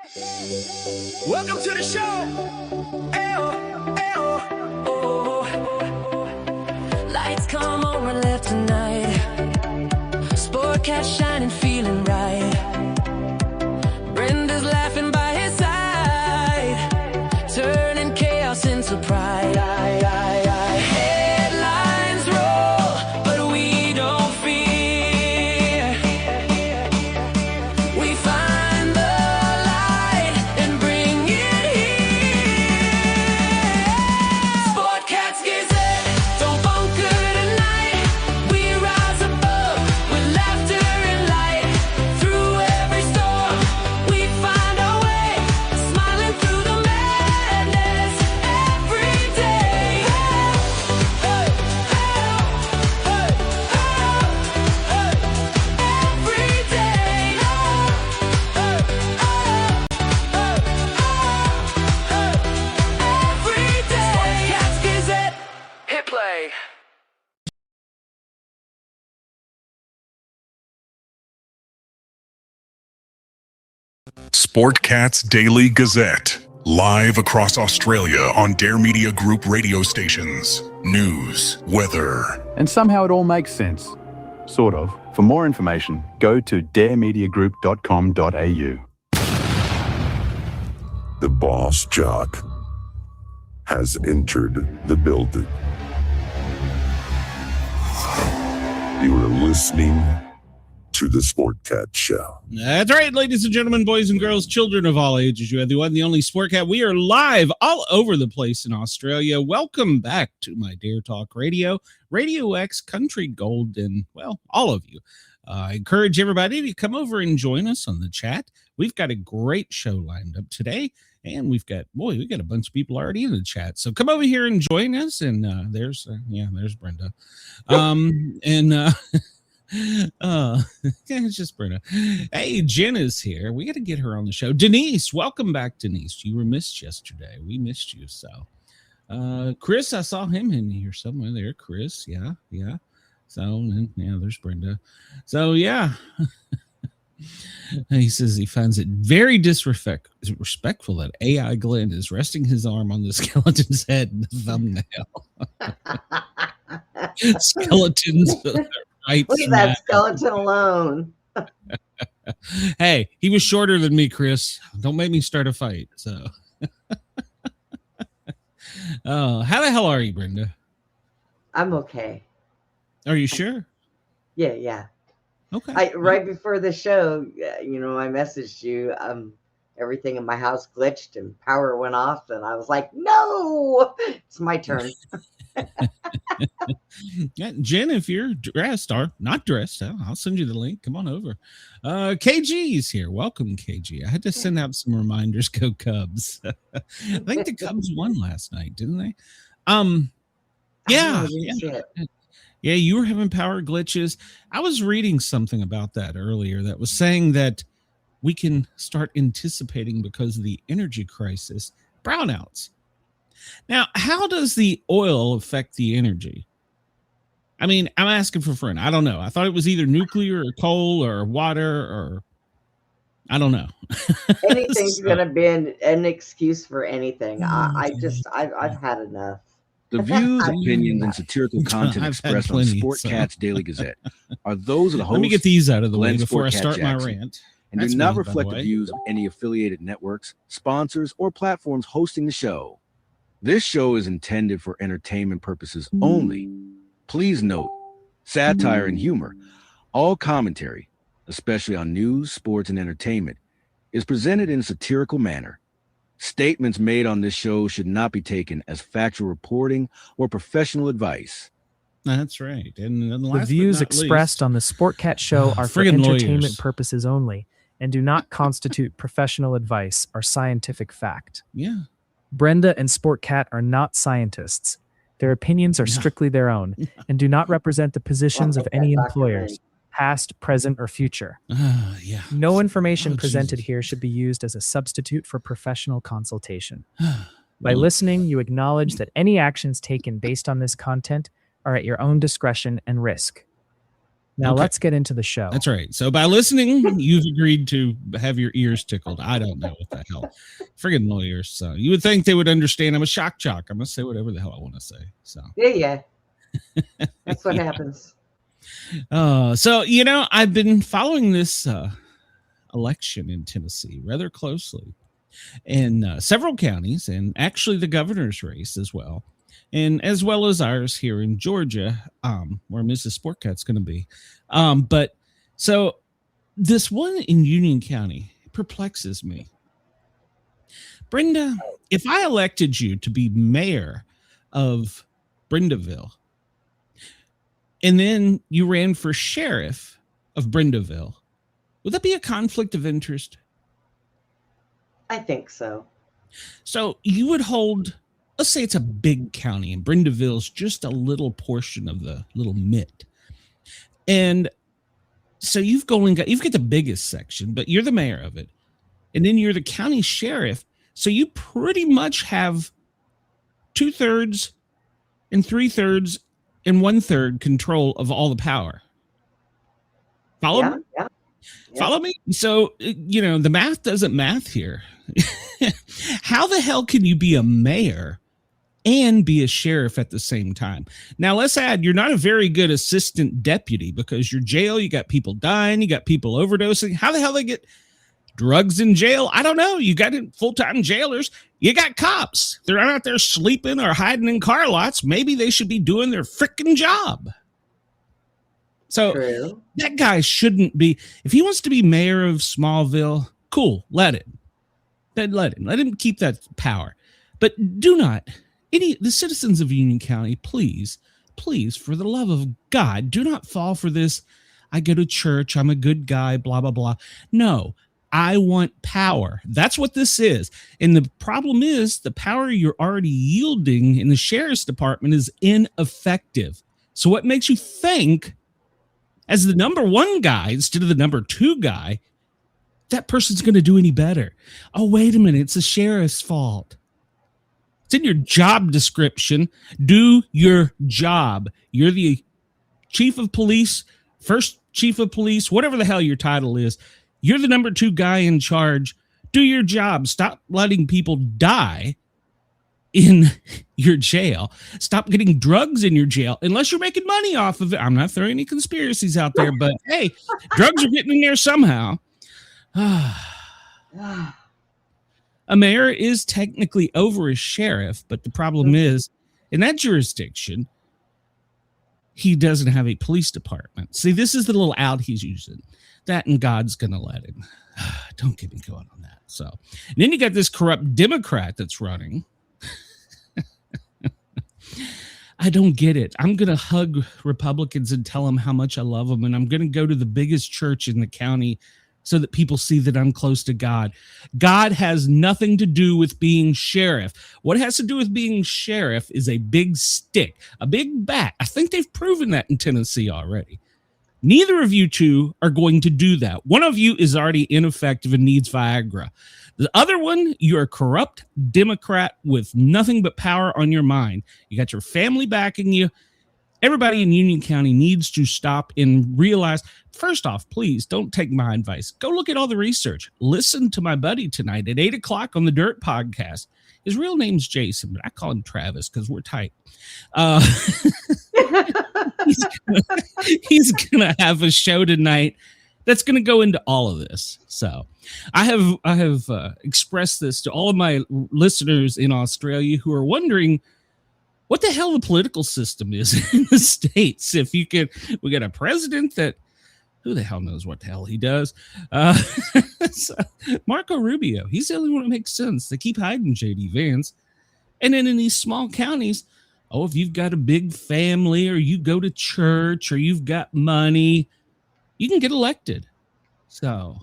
Welcome to the show. Ayo, ayo, oh. Lights come on, we're left tonight. Sportcat shining, feeling right. Brenda's laughing by his side, turning chaos into pride. Headlines roll, but we don't fear. We find the light and bring it here. Sportcat's Gazette, don't bunker tonight. We rise above with laughter and light. Through every storm, we find our way, smiling through the madness every day. Hey, hey, hey, hey, hey, every day. Hey, every day. Sportcat's Gazette, hit play. Sportcat's Daily Gazette, live across Australia on Dare Media Group radio stations. News, weather, And somehow it all makes sense. Sort of. For more information, go to daremediagroup.com.au. The boss jock has entered the building. You are listening to the Sportcat Show. That's right, ladies and gentlemen, boys and girls, children of all ages. You have the one and the only Sportcat. We are live all over the place in Australia. Welcome back to my Dare Talk Radio, Radio X, Country Gold, and, well, all of you. I encourage everybody to come over and join us on the chat. We've got a great show lined up today, and we got a bunch of people already in the chat. So come over here and join us, and there's Brenda. It's just Brenda. Hey, Jen is here. We got to get her on the show. Denise, welcome back, Denise. You were missed yesterday. We missed you. So, Chris, I saw him in here somewhere there. Chris, yeah. So, yeah, there's Brenda. So, yeah. He says he finds it very disrespectful that AI Glenn is resting his arm on the skeleton's head in the thumbnail. Skeletons. Right, leave that skeleton alone. Hey, he was shorter than me, Chris. Don't make me start a fight. So, how the hell are you, Brenda? I'm okay. Are you sure? Yeah. Okay. Right before the show, I messaged you. Everything in my house glitched and power went off, and I was like, "No, it's my turn." Yeah, Jen, if you're dressed or not dressed, I'll send you the link. Come on over. KG's here. Welcome, KG. I had to send out some reminders. Go Cubs. I think the Cubs won last night, didn't they? Yeah. Yeah, you were having power glitches. I was reading something about that earlier that was saying that we can start anticipating, because of the energy crisis, brownouts. Now, how does the oil affect the energy? I mean, I'm asking for a friend. I don't know. I thought it was either nuclear or coal or water, or I don't know. Anything's going to be an excuse for anything. I've had enough. The views, opinions, and satirical content expressed on Sportcat's Daily Gazette are those of the host. Let me get these out of the way Glenn before Sportcat I start Jackson, my rant. And do not reflect the views of any affiliated networks, sponsors, or platforms hosting the show. This show is intended for entertainment purposes only. Please note, satire and humor, all commentary, especially on news, sports, and entertainment, is presented in a satirical manner. Statements made on this show should not be taken as factual reporting or professional advice. That's right. And the views expressed on the Sportcat show are for entertainment lawyers. Purposes only and do not constitute professional advice or scientific fact. Yeah. Brenda and Sportcat are not scientists. Their opinions are strictly their own and do not represent the positions of any employers, past, present, or future. Yeah. No information presented here should be used as a substitute for professional consultation. By listening, you acknowledge that any actions taken based on this content are at your own discretion and risk. Now Okay. let's get into the show. That's right. So by listening, you've agreed to have your ears tickled. I don't know what the hell. Friggin' lawyers. So you would think they would understand. I'm a shock jock. I'm going to say whatever the hell I want to say. So Yeah. That's what happens. So, I've been following this election in Tennessee rather closely, in several counties, and actually the governor's race as well. And as well as ours here in Georgia, where Mrs. Sportcat's going to be. But so this one in Union County perplexes me. Brenda, if I elected you to be mayor of Brendaville, and then you ran for sheriff of Brendaville, would that be a conflict of interest? I think so. So you would hold, let's say it's a big county and Brendaville's just a little portion of the little mitt. And so you've got the biggest section, but you're the mayor of it. And then you're the county sheriff. So you pretty much have 2/3 and 3/3 and 1/3 control of all the power. Follow me? Yeah. Follow me? So, the math doesn't math here. How the hell can you be a mayor and be a sheriff at the same time? Now, let's add, you're not a very good assistant deputy because your jail, you got people dying, you got people overdosing. How the hell they get drugs in jail? I don't know. You got full-time jailers. You got cops. They're not out there sleeping or hiding in car lots. Maybe they should be doing their freaking job. So True. That guy shouldn't be. If he wants to be mayor of Smallville, cool, let him. Then let him keep that power. But do not, the citizens of Union County, please, for the love of God, do not fall for this. I go to church, I'm a good guy, blah, blah, blah. No, I want power. That's what this is. And the problem is the power you're already yielding in the sheriff's department is ineffective. So what makes you think, as the number one guy instead of the number two guy, that person's going to do any better? Oh, wait a minute. It's the sheriff's fault. It's in your job description. Do your job. You're the chief of police, first chief of police, whatever the hell your title is. You're the number two guy in charge. Do your job. Stop letting people die in your jail. Stop getting drugs in your jail, unless you're making money off of it. I'm not throwing any conspiracies out there, but hey, drugs are getting in there somehow. A mayor is technically over a sheriff, but the problem is, in that jurisdiction, he doesn't have a police department. See, this is the little out he's using. That and God's going to let him. Don't get me going on that. So, and then you got this corrupt Democrat that's running. I don't get it. I'm going to hug Republicans and tell them how much I love them. And I'm going to go to the biggest church in the county so that people see that I'm close to God. God has nothing to do with being sheriff. What has to do with being sheriff is a big stick, a big bat. I think they've proven that in Tennessee already. Neither of you two are going to do that. One of you is already ineffective and needs Viagra. The other one, you're a corrupt Democrat with nothing but power on your mind. You got your family backing you. Everybody in Union County needs to stop and realize, first off, please don't take my advice. Go look at all the research. Listen to my buddy tonight at 8 o'clock on the Dirt podcast. His real name's Jason, but I call him Travis because we're tight. He's gonna have a show tonight that's going to go into all of this. So I have expressed this to all of my listeners in Australia who are wondering what the hell the political system is in the States. If you could, we got a president that, who the hell knows what the hell he does. So Marco Rubio, he's the only one that makes sense. They keep hiding JD Vance. And then in these small counties, oh, if you've got a big family or you go to church or you've got money, you can get elected. So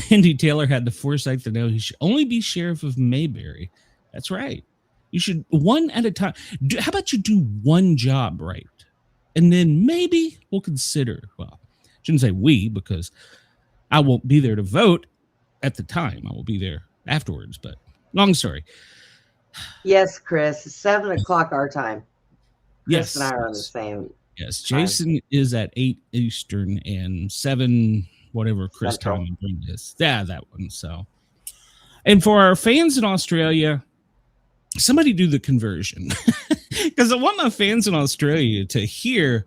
Andy Taylor had the foresight to know he should only be sheriff of Mayberry. That's right. You should, one at a time. How about you do one job right? And then maybe we'll consider, well, I shouldn't say we, because I won't be there to vote at the time. I will be there afterwards, but long story. Yes, Chris, 7 o'clock our time. Chris Yes. and I are on the same Yes, Jason is at 8 Eastern and 7 whatever Chris time and bring this. Yeah, that one. So, and for our fans in Australia, somebody do the conversion because I want my fans in Australia to hear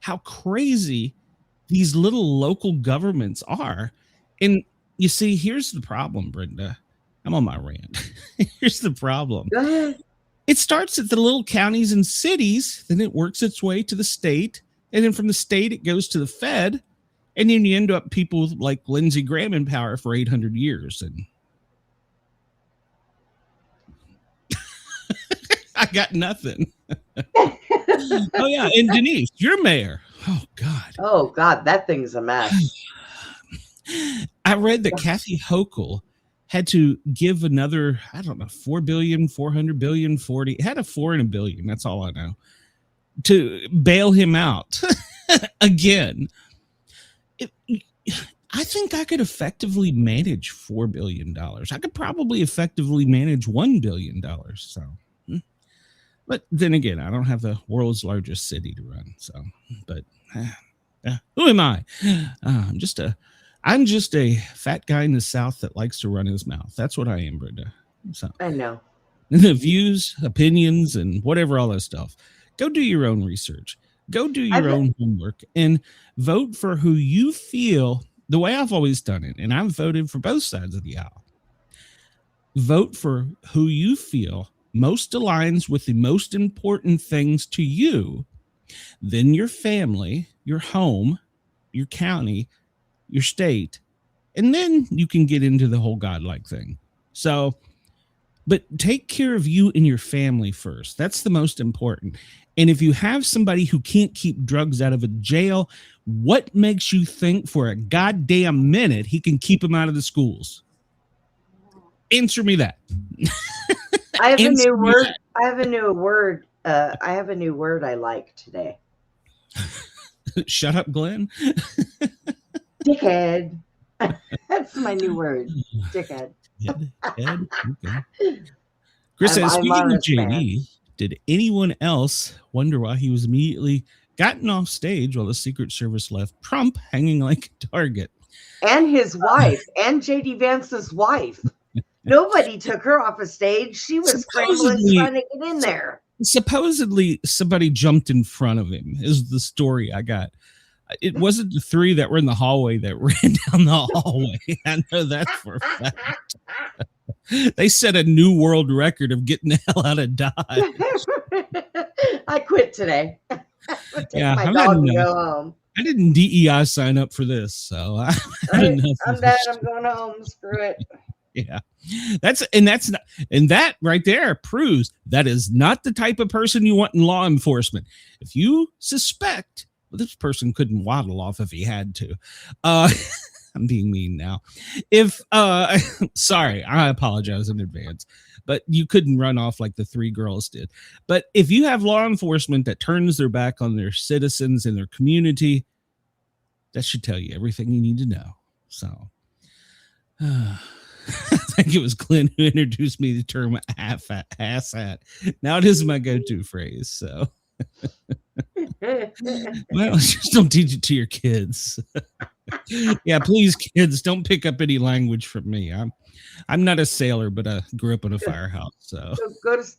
how crazy these little local governments are. And you see, here's the problem, Brenda. I'm on my rant. Here's the problem. Go ahead. It starts at the little counties and cities, then it works its way to the state, and then from the state it goes to the Fed, and then you end up people like Lindsey Graham in power for 800 years. And I got nothing. Oh yeah, and Denise, you're mayor. Oh God. Oh God, that thing's a mess. I read that Kathy Hochul had to give another, I don't know, 4 billion, 400 billion, 40. It had a 4 and a billion. That's all I know, to bail him out again. I think I could effectively manage $4 billion. I could probably effectively manage $1 billion. So, but then again, I don't have the world's largest city to run. So, but who am I? I'm just a fat guy in the South that likes to run his mouth. That's what I am, Brenda. So I know. The views, opinions, and whatever, all that stuff. Go do your own research. Go do your own homework and vote for who you feel, the way I've always done it. And I've voted for both sides of the aisle. Vote for who you feel most aligns with the most important things to you, then your family, your home, your county, your state, and then you can get into the whole godlike thing. So, but take care of you and your family first. That's the most important. And if you have somebody who can't keep drugs out of a jail, what makes you think for a goddamn minute he can keep them out of the schools? Answer me that. I have a new word. I have a new word. I have a new word I like today. Shut up, Glenn. Dickhead. That's my new word. Dickhead. Ed? Okay. Chris says, speaking of JD, did anyone else wonder why he was immediately gotten off stage while the Secret Service left Trump hanging like a target? And his wife, and JD Vance's wife. Nobody took her off a stage. She was scrambling trying to get in there. Supposedly, somebody jumped in front of him, is the story I got. It wasn't the 3 that were in the hallway that ran down the hallway. I know that for a fact. They set a new world record of getting the hell out of Dodge. I quit today. Yeah, my dog to go home. I didn't DEI sign up for this, so I I'm done. I'm going home. Screw it. Yeah, that right there proves that is not the type of person you want in law enforcement. If you suspect, well, this person couldn't waddle off if he had to. I'm being mean now. Sorry, I apologize in advance, but you couldn't run off like the 3 girls did. But if you have law enforcement that turns their back on their citizens and their community, that should tell you everything you need to know. So, I think it was Glenn who introduced me the term asshat. Now it is my go-to phrase. So, well, just don't teach it to your kids. Yeah, please, kids, don't pick up any language from me. I'm not a sailor, but I grew up in a firehouse. So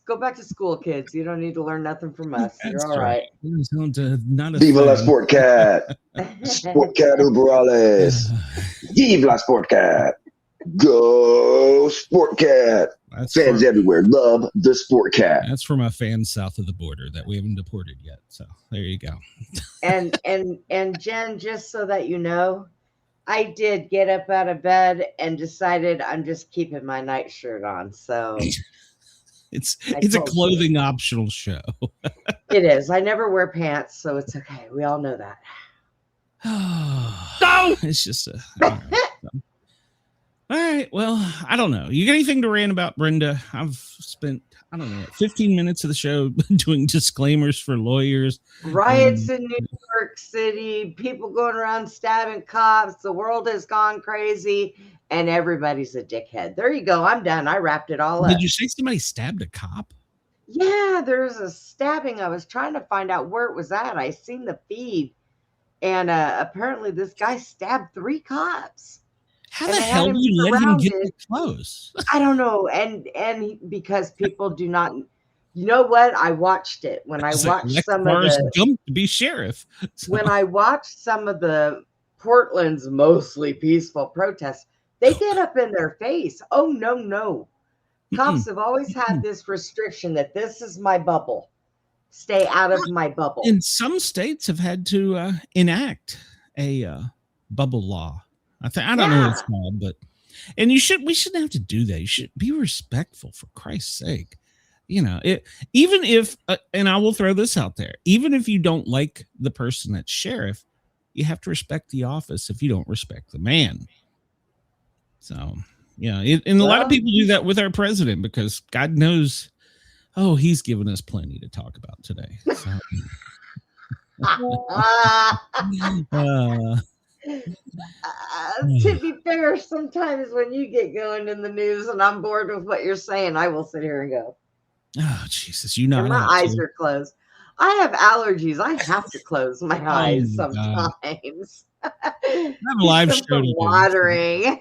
go back to school, kids. You don't need to learn nothing from us. You're all right. Viva la Sportcat. Sportcat Uberales. Viva la Sportcat. Go Sportcat. Fans everywhere love the Sportcat. That's for my fans south of the border that we haven't deported yet. So there you go. and Jen, just so that you know, I did get up out of bed and decided I'm just keeping my nightshirt on. So it's a clothing optional show. It is. I never wear pants, so it's okay. We all know that. No, it's just all right. Well, I don't know. You got anything to rant about, Brenda? I've spent, 15 minutes of the show doing disclaimers for lawyers. Riots in New York City, people going around stabbing cops. The world has gone crazy, and everybody's a dickhead. There you go. I'm done. I wrapped it all up. Did you say somebody stabbed a cop? Yeah, there's a stabbing. I was trying to find out where it was at. I seen the feed, and apparently this guy stabbed 3 cops, How and the they had hell do him you let him get surrounded. that close? I don't know, because people do not. You know what? I watched it when I It's like watched Lex some of Forrest the Gump to be sheriff. So, when I watched some of the Portland's mostly peaceful protests. They get up in their face. Oh no, no. Cops have always had this restriction that this is my bubble. Stay out of my bubble. and some states have had to enact a bubble law. I don't know what it's called, but we shouldn't have to do that. You should be respectful, for Christ's sake. You know, even if, and I will throw this out there, even if you don't like the person that's sheriff, you have to respect the office if you don't respect the man. So, yeah, and a lot of people do that with our president because God knows, he's given us plenty to talk about today. So. To be fair, sometimes when you get going in the news and I'm bored with what you're saying, I will sit here and go, oh, Jesus, you know, and my eyes are closed. I have allergies. I have to close my eyes sometimes. I have a live show to watering.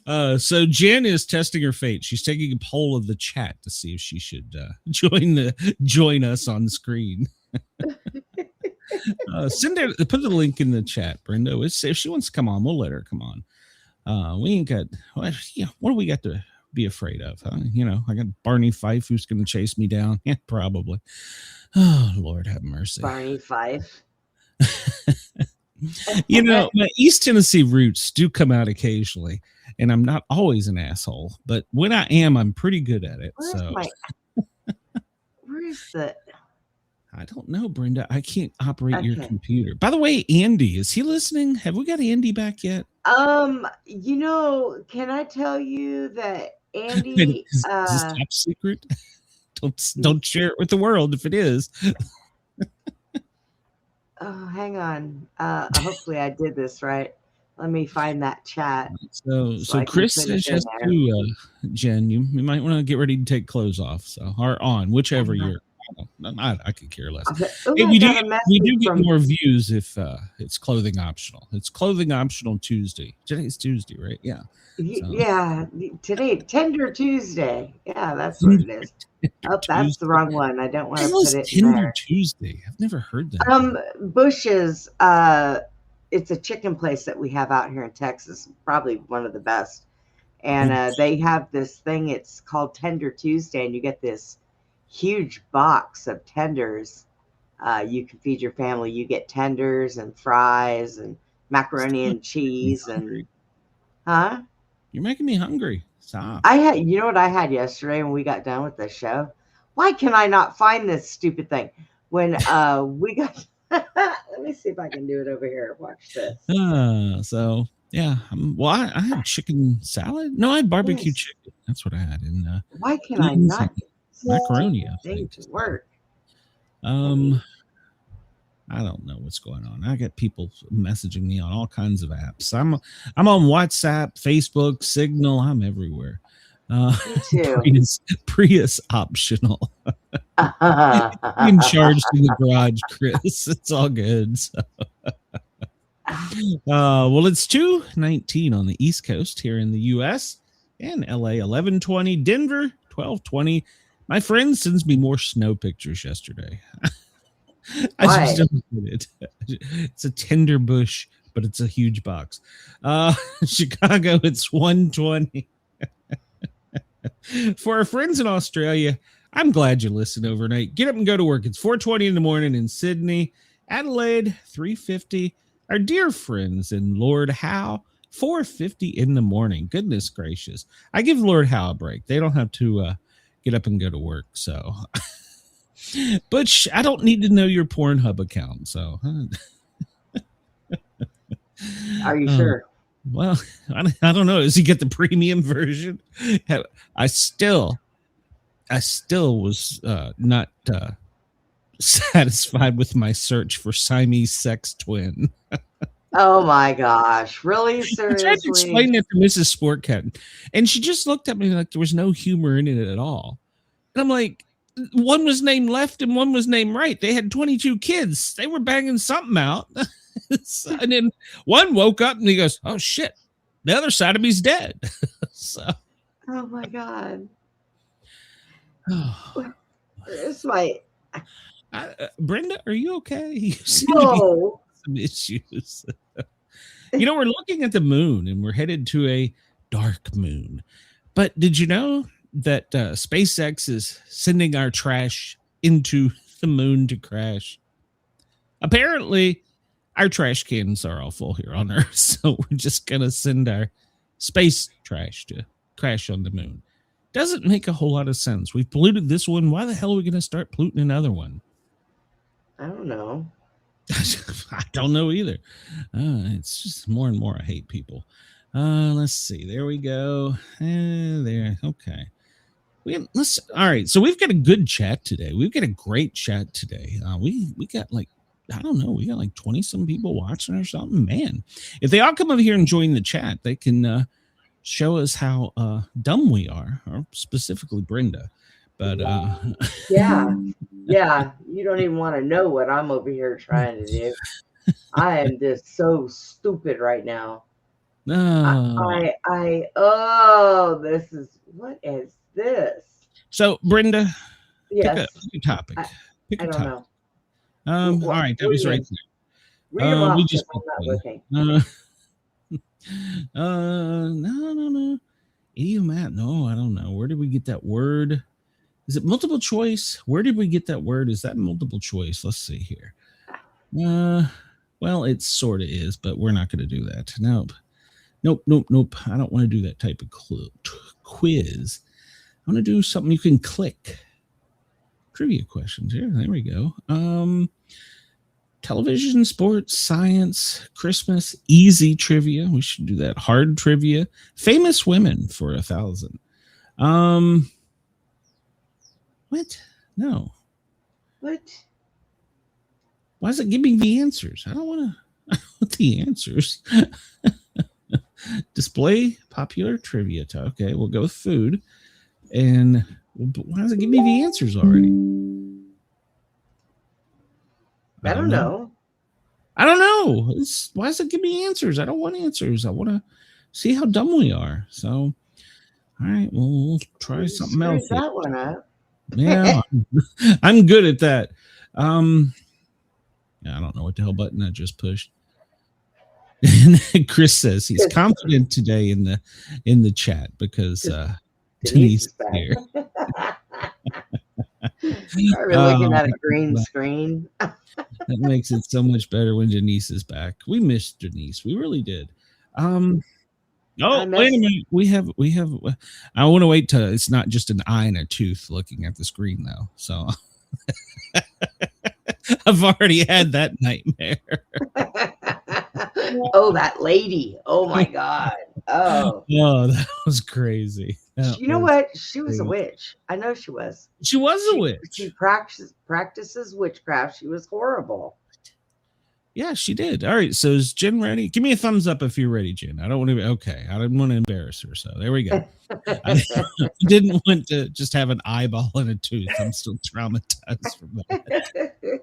So Jen is testing her fate. She's taking a poll of the chat to see if she should join us on the screen. Put the link in the chat, Brenda. If she wants to come on, we'll let her come on. We ain't got what do we got to be afraid of? Huh? You know, I got Barney Fife who's going to chase me down. Yeah, probably. Oh, Lord have mercy. Barney Fife. You know, my East Tennessee roots do come out occasionally, and I'm not always an asshole, but when I am, I'm pretty good at it. Where's the? I don't know, Brenda. I can't operate your computer. By the way, Andy, is he listening? Have we got Andy back yet? You know, can I tell you that Andy is this top secret? Don't share it with the world if it is. Oh, hang on. Hopefully I did this right. Let me find that chat. So Chris says yes to Jen. You might want to get ready to take clothes off. So or on, whichever you're. I could care less. Hey, we do get more views if it's clothing optional. It's clothing optional Tuesday. Today's Tuesday, right? Yeah. So. Yeah. Today, Tender Tuesday. Yeah, that's what it is. Oh, that's the wrong one. I don't want to put it in Tender Tuesday. I've never heard that. Bush's. It's a chicken place that we have out here in Texas. Probably one of the best. And they have this thing. It's called Tender Tuesday, and you get this huge box of tenders. You can feed your family. You get tenders and fries and macaroni and cheese and You're making me hungry. Stop. You know what I had yesterday when we got done with the show? Why can I not find this stupid thing? When we got let me see if I can do it over here. Watch this. So yeah. I had chicken salad. No, I had barbecue chicken. That's what I had. And why can I not? Macaroni, I think. To work. I don't know what's going on. I get people messaging me on all kinds of apps. I'm on WhatsApp, Facebook, Signal. I'm everywhere. Prius optional. You can charge to the garage, Chris. It's all good. So. Well, it's 2:19 on the East Coast here in the U.S. and LA 11:20, Denver 12:20. My friend sends me more snow pictures yesterday. I just don't get it. It's a tender bush, but it's a huge box. Chicago, it's 1:20. For our friends in Australia, I'm glad you listened overnight. Get up and go to work. It's 4:20 in the morning in Sydney. Adelaide, 3:50. Our dear friends in Lord Howe, 4:50 in the morning. Goodness gracious. I give Lord Howe a break. They don't have to get up and go to work. So, but I don't need to know your Pornhub account. So, are you sure? Well, I don't know. Does he get the premium version? I still was not satisfied with my search for Siamese sex twin. Oh my gosh. Really? Seriously? I tried to explain it to Mrs. Sportcat, and she just looked at me like there was no humor in it at all. And I'm like, one was named left and one was named right. They had 22 kids. They were banging something out. And then one woke up and he goes, oh shit, the other side of me's dead. So, oh my God. It's my Brenda, are you okay? You seem no. to be some issues. We're looking at the moon and we're headed to a dark moon. But did you know that SpaceX is sending our trash into the moon to crash? Apparently, our trash cans are all full here on Earth, so we're just going to send our space trash to crash on the moon. Doesn't make a whole lot of sense. We've polluted this one. Why the hell are we going to start polluting another one? I don't know. I don't know either. It's just more and more I hate people. Let's see. There we go. There. Okay. All right. So we've got a good chat today. We've got a great chat today. We got like, I don't know, we got like 20 some people watching or something. Man, if they all come over here and join the chat, they can show us how dumb we are, or specifically Brenda. But yeah, you don't even want to know what I'm over here trying to do. I am just so stupid right now. What is this? So Brenda, yes, pick a topic. I don't know. All right, that was right there. Read them off we just I'm not looking. No. Idiomat. No, I don't know. Where did we get that word? Is it multiple choice? Where did we get that word? Is that multiple choice? Let's see here. Well, it sort of is, but we're not going to do that. Nope. I don't want to do that type of quiz. I want to do something you can click. Trivia questions here. There we go. Television, sports, science, Christmas, easy trivia. We should do that. Hard trivia. Famous women for 1,000. What? No. What? Why does it give me the answers? I don't want the answers. Display popular trivia. Okay, we'll go with food. And why does it give me the answers already? I don't know. Why does it give me answers? I don't want answers. I want to see how dumb we are. So, all right, we'll try something else. That one up. Yeah, I'm good at that. I don't know what the hell button I just pushed. And Chris says he's confident today in the chat because Denise is here. Are we looking at a green screen? That makes it so much better when Denise is back. We missed Denise. We really did. Oh, wait a minute. We have. I want to wait till it's not just an eye and a tooth looking at the screen, though. So I've already had that nightmare. Oh, that lady. Oh, my God. Oh, that was crazy. You know what? She was a witch. I know she was. She was a witch. She practices witchcraft. She was horrible. Yeah, she did. All right. So is Jen ready? Give me a thumbs up if you're ready, Jen. I don't want to. Okay. I didn't want to embarrass her. So there we go. I didn't want to just have an eyeball and a tooth. I'm still traumatized from that.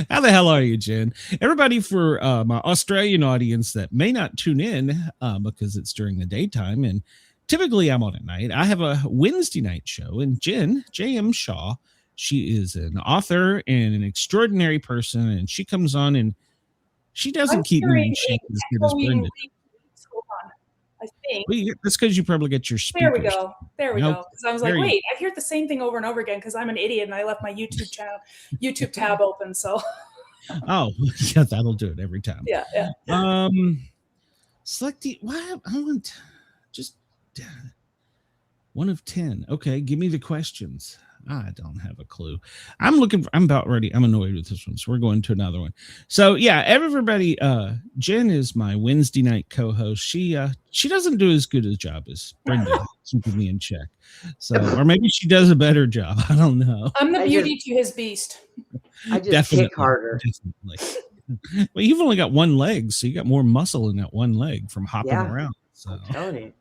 How the hell are you, Jen? Everybody, for my Australian audience that may not tune in because it's during the daytime, and typically I'm on at night. I have a Wednesday night show, and Jen, J.M. Shaw, she is an author and an extraordinary person, and she comes on and she doesn't keep me in shape as good as Brenda. Hold on. I think. Well, that's because you probably get your speakers. There we go. Because I was like, wait, I hear the same thing over and over again because I'm an idiot and I left my YouTube tab open. So. Oh, yeah, that'll do it every time. Yeah. Select the. Why? I want just 1 of 10. Okay, give me the questions. I don't have a clue. I'm about ready. I'm annoyed with this one, so we're going to another one. So yeah, everybody. Jen is my Wednesday night co-host. She doesn't do as good a job as Brenda keeping me in check. So, or maybe she does a better job. I don't know. I'm the beauty to his beast. I just kick harder. Well, you've only got one leg, so you got more muscle in that one leg from hopping around. So. I'm telling you.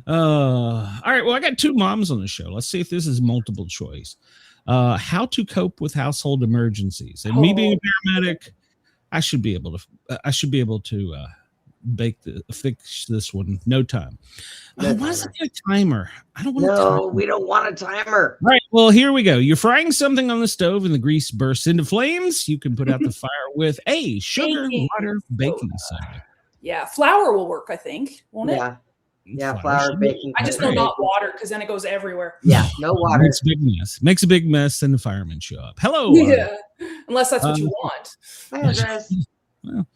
All right. Well, I got two moms on the show. Let's see if this is multiple choice. How to cope with household emergencies. And me being a paramedic, I should be able to fix this one. No time. Why does it get a timer? I don't want a timer. We don't want a timer. All right. Well, here we go. You're frying something on the stove and the grease bursts into flames. You can put out the fire with sugar, water, baking soda. Yeah, flour will work, I think, won't it? Yeah, flour, baking. I just know not water, because then it goes everywhere. Yeah, no water. Makes a big mess, and the firemen show up. Hello. Yeah, unless that's what you want. Hi, Chris. Well,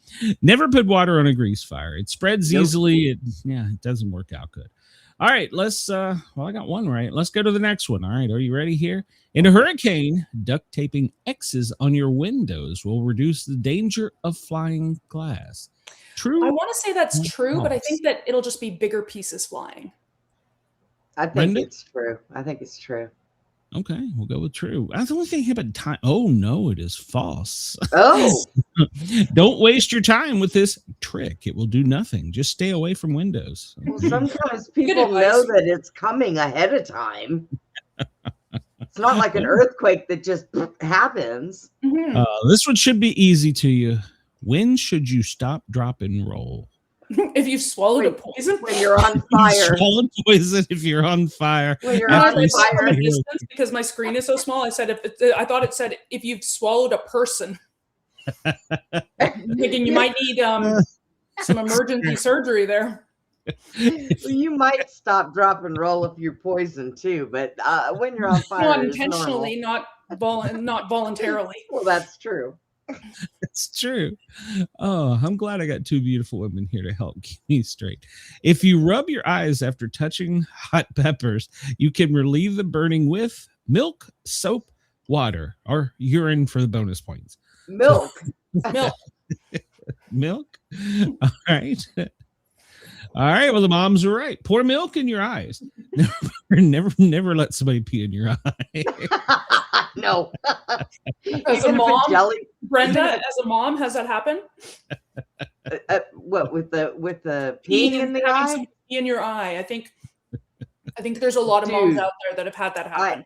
never put water on a grease fire. It spreads easily. It doesn't work out good. All right, let's I got one right. Let's go to the next one. All right, are you ready here? In a hurricane, duct taping X's on your windows will reduce the danger of flying glass. True. I want to say that's true, but I think that it'll just be bigger pieces flying. I think it's true. Okay, we'll go with true. That's the only thing about time. Oh, no, it is false. Oh. Don't waste your time with this trick. It will do nothing. Just stay away from windows. Well, sometimes people know that it's coming ahead of time. It's not like an earthquake that just happens. This one should be easy to you. When should you stop, drop, and roll? If you've swallowed a poison? When you're on fire. Swallowed poison if you're on fire. When you're on fire. Because my screen is so small, I said I thought it said if you've swallowed a person. Thinking you might need some emergency surgery there. Well, you might stop, drop, and roll if you're poisoned too, but when you're on fire, not intentionally, not voluntarily. Well, that's true. It's true. Oh, I'm glad I got two beautiful women here to help keep me straight. If you rub your eyes after touching hot peppers, you can relieve the burning with milk, soap, water, or urine for the bonus points. Milk. Milk. All right. All right. Well, the moms are right. Pour milk in your eyes. Never let somebody pee in your eye. No. As a mom, Brenda, as a mom, has that happened? What with the peeing in the eye? Pee in your eye. I think there's a lot of moms out there that have had that happen.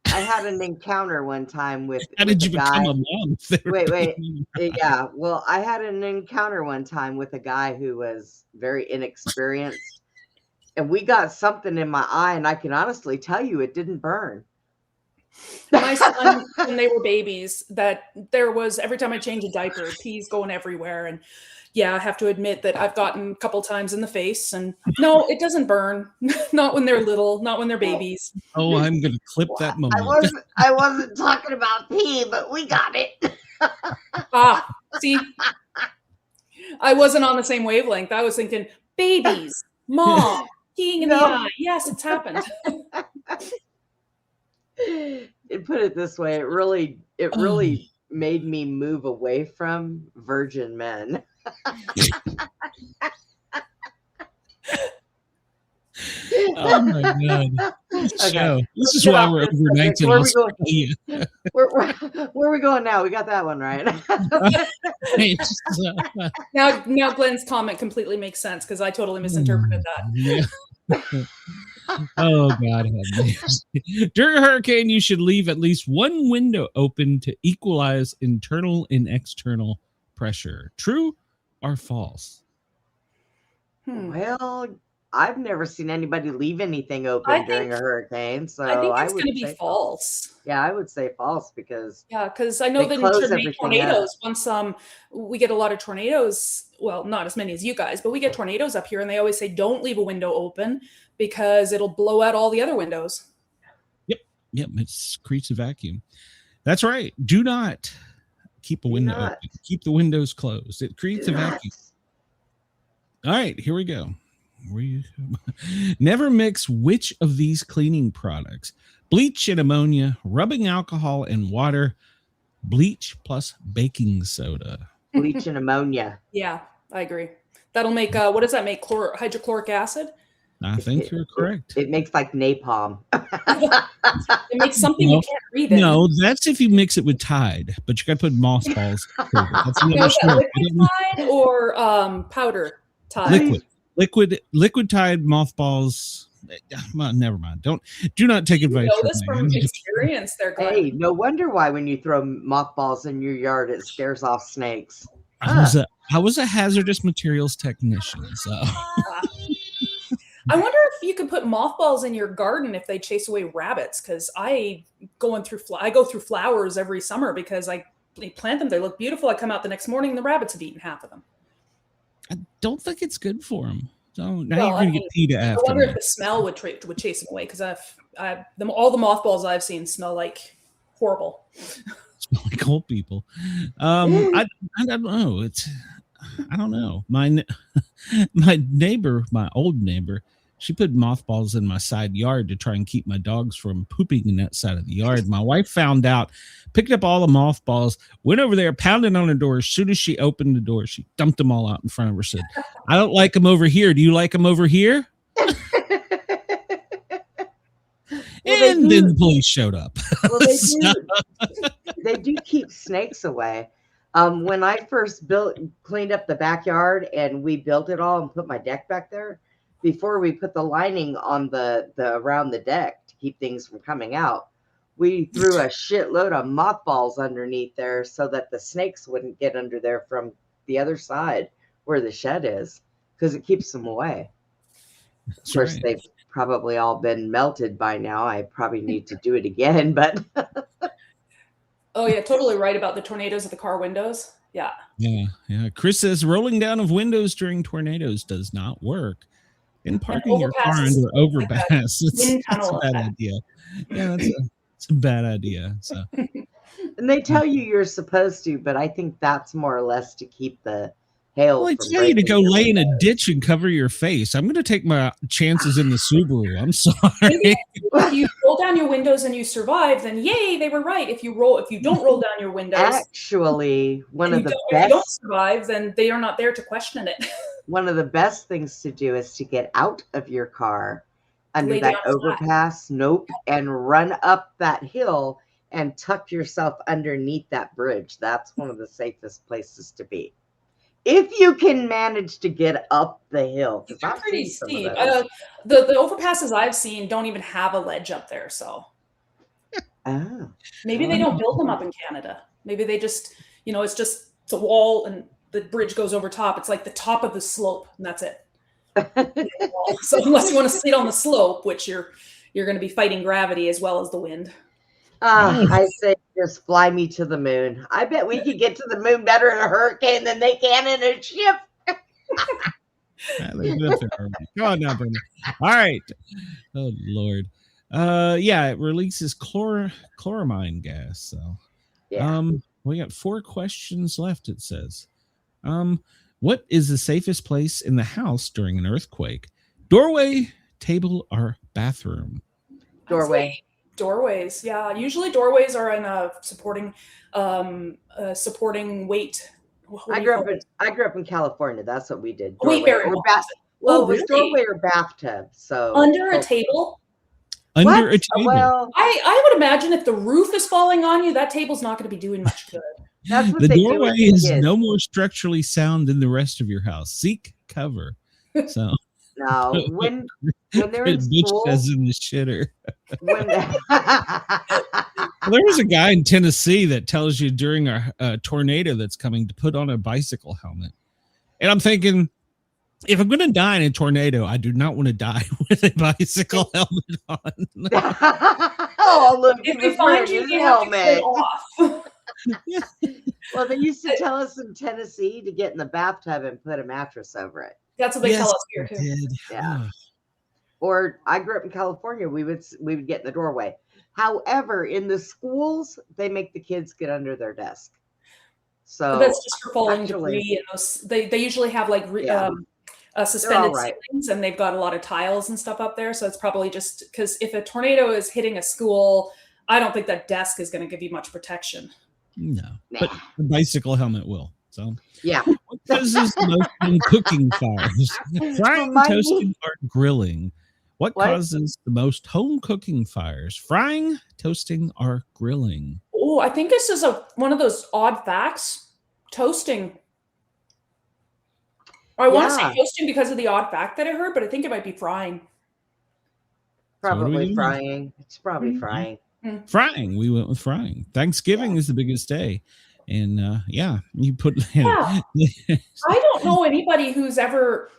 I had an encounter one time with. How did you become a mom? Wait. Yeah. Well, I had an encounter one time with a guy who was very inexperienced, and we got something in my eye, and I can honestly tell you it didn't burn. My son, when they were babies, that there was every time I change a diaper, pee's going everywhere. And yeah, I have to admit that I've gotten a couple times in the face, and no, it doesn't burn. Not when they're little, not when they're babies. Oh, I'm going to clip that moment. I wasn't talking about pee, but we got it. See, I wasn't on the same wavelength. I was thinking, babies, mom, peeing in the eye. Yes, it's happened. It put it this way, it really made me move away from virgin men. Oh my god! Okay. This is why we're overnight in Australia. Where are we going now? We got that one right. Now Glenn's comment completely makes sense because I totally misinterpreted that. Yeah. Oh God! During a hurricane, you should leave at least one window open to equalize internal and external pressure. True or false? Well, I've never seen anybody leave anything open during a hurricane, so I think it's going to be false. Yeah, I would say false because I know that in tornadoes, once we get a lot of tornadoes. Well, not as many as you guys, but we get tornadoes up here, and they always say don't leave a window open because it'll blow out all the other windows. Yep, it creates a vacuum. That's right. Do not keep a window open. Keep the windows closed. It creates a vacuum. All right, here we go. Never mix which of these cleaning products? Bleach and ammonia, rubbing alcohol and water, bleach plus baking soda. Bleach and ammonia. Yeah, I agree. That'll make what does that make? Hydrochloric acid? I think you're correct. It makes like napalm. It makes something you can't read in. No, that's if you mix it with Tide, but you got to put mothballs. That's Now, is that liquid Tide or powder Tide? Liquid Tide mothballs. Well, never mind. Do not take advice from this from experience there, Glenn. Hey, no wonder why when you throw mothballs in your yard, it scares off snakes. I was a hazardous materials technician. So I wonder if you could put mothballs in your garden if they chase away rabbits. Because I go through flowers every summer because I plant them. They look beautiful. I come out the next morning and the rabbits have eaten half of them. I don't think it's good for them. So now you're going to get PETA after. I wonder if the smell would chase them away because all the mothballs I've seen smell like horrible. Smell like old people. I don't know. I don't know. My neighbor, my old neighbor, she put mothballs in my side yard to try and keep my dogs from pooping in that side of the yard. My wife found out, picked up all the mothballs, went over there, pounded on the door. As soon as she opened the door, she dumped them all out in front of her, said, I don't like them over here. Do you like them over here? And then the police showed up. Well, they do keep snakes away. When I first cleaned up the backyard and we built it all and put my deck back there, before we put the lining on the around the deck to keep things from coming out, we threw a shitload of mothballs underneath there so that the snakes wouldn't get under there from the other side where the shed is, because it keeps them away. Of course, they've probably all been melted by now. I probably need to do it again, but oh yeah, totally right about the tornadoes of the car windows. Yeah. Chris says rolling down of windows during tornadoes does not work. And parking your car under overpass, that's a bad idea. Yeah, it's a bad idea. So, and they tell you you're supposed to, but I think that's more or less to keep the hail. Well, I tell you to go lay in a ditch and cover your face. I'm going to take my chances in the Subaru. I'm sorry. If you roll down your windows and you survive, then yay, they were right. If you don't roll down your windows, actually, if you don't survive, then they are not there to question it. One of the best things to do is to get out of your car under that overpass, and run up that hill and tuck yourself underneath that bridge. That's one of the safest places to be. If you can manage to get up the hill. It's pretty steep. The overpasses I've seen don't even have a ledge up there. So maybe they don't build them up in Canada. Maybe they just, it's a wall and the bridge goes over top. It's like the top of the slope, and that's it. So unless you want to sit on the slope, which you're going to be fighting gravity as well as the wind. I say just fly me to the moon. I bet we could get to the moon better in a hurricane than they can in a ship. Come on now, Brenda. All right. Oh Lord. It releases chloramine gas. So we got 4 questions left, it says. What is the safest place in the house during an earthquake? Doorway, table, or bathroom? Doorway. Doorways, yeah. Usually doorways are in a supporting weight. I grew up in California. That's what we did. Doorway really? Doorway or bathtub. So under a table. Under a table. Well, I would imagine if the roof is falling on you, that table's not going to be doing much good. That's what the they doorway is no more structurally sound than the rest of your house. Seek cover. So no, when they're in school, as in the shitter. There was a guy in Tennessee that tells you during a tornado that's coming to put on a bicycle helmet, and I'm thinking, if I'm going to die in a tornado, I do not want to die with a bicycle helmet on. Look! If they find you, you have to get off. Well, they used to tell us in Tennessee to get in the bathtub and put a mattress over it. That's what they tell us here too. Yeah. Or I grew up in California. We would get in the doorway. However, in the schools, they make the kids get under their desk. So that's just for falling debris. And they usually have like suspended ceilings, and they've got a lot of tiles and stuff up there. So it's probably just because if a tornado is hitting a school, I don't think that desk is going to give you much protection. No, but the bicycle helmet will. So yeah. what causes the most home cooking fires? Frying, toasting, or grilling? What causes the most home cooking fires? Frying, toasting, or grilling? Oh, I think this is one of those odd facts. Toasting. I want to say toasting because of the odd fact that I heard, but I think it might be frying. Probably frying. It's probably frying. Frying. We went with frying. Thanksgiving is the biggest day. And you put. I don't know anybody who's ever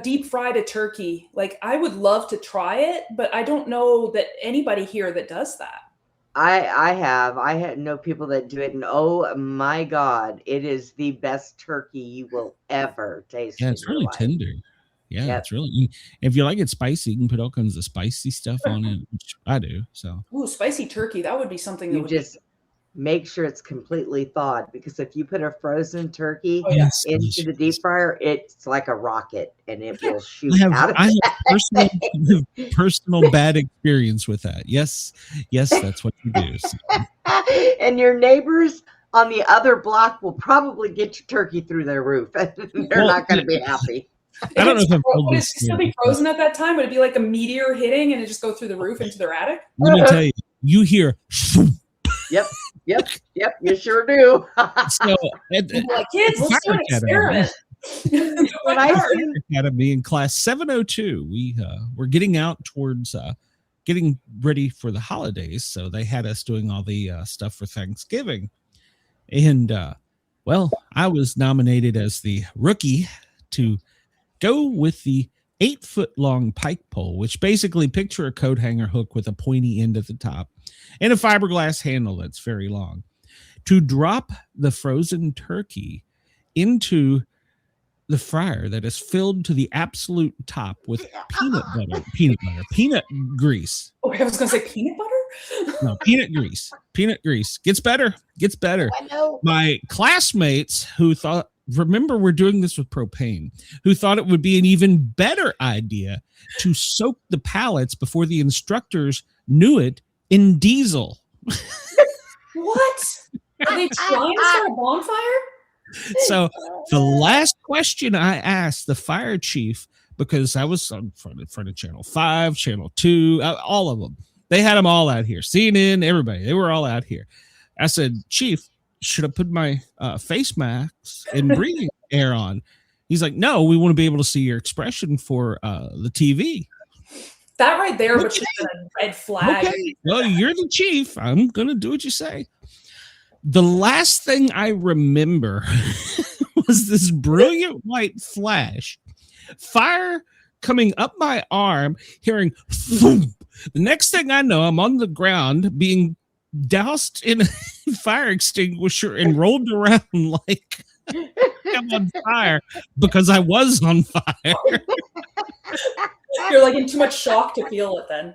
deep fried a turkey. Like, I would love to try it, but I don't know that anybody here that does that. I know people that do it, and oh my God, it is the best turkey you will ever taste. Yeah, it's really tender. Yeah, it's really. If you like it spicy, you can put all kinds of spicy stuff on it, which I do. So, spicy turkey, that would be something that you would just make sure it's completely thawed, because if you put a frozen turkey into the deep fryer, it's like a rocket and it will shoot out of I have personal bad experience with that. Yes, that's what you do. So. And your neighbors on the other block will probably get your turkey through their roof. They're not going to be happy. I don't know if would it still be frozen at that time? Would it be like a meteor hitting and it just go through the roof into their attic? Let me tell you, you hear. Yep. You sure do. So, like, kids, let's do an experiment. When I Academy in class 702, we're getting out towards getting ready for the holidays. So they had us doing all the stuff for Thanksgiving, and I was nominated as the rookie to go with the 8-foot-long pike pole, which basically picture a coat hanger hook with a pointy end at the top and a fiberglass handle that's very long, to drop the frozen turkey into the fryer that is filled to the absolute top with peanut grease. Oh, I was going to say peanut butter? No, peanut grease. Gets better. I know. My classmates who thought, remember, we're doing this with propane, who thought it would be an even better idea to soak the pallets before the instructors knew it in diesel. What? Are they trying to start a bonfire? So the last question I asked the fire chief, because I was on front of Channel 5, Channel 2, all of them. They had them all out here. CNN, everybody. They were all out here. I said, Chief, should I put my face masks and breathing air on? He's like, no, we want to be able to see your expression for the TV. That right there would be a red flag. Okay. Well, you're the chief. I'm going to do what you say. The last thing I remember was this brilliant white flash, fire coming up my arm, hearing boom. The next thing I know, I'm on the ground being doused in a fire extinguisher and rolled around like I'm on fire because I was on fire. You're like in too much shock to feel it then.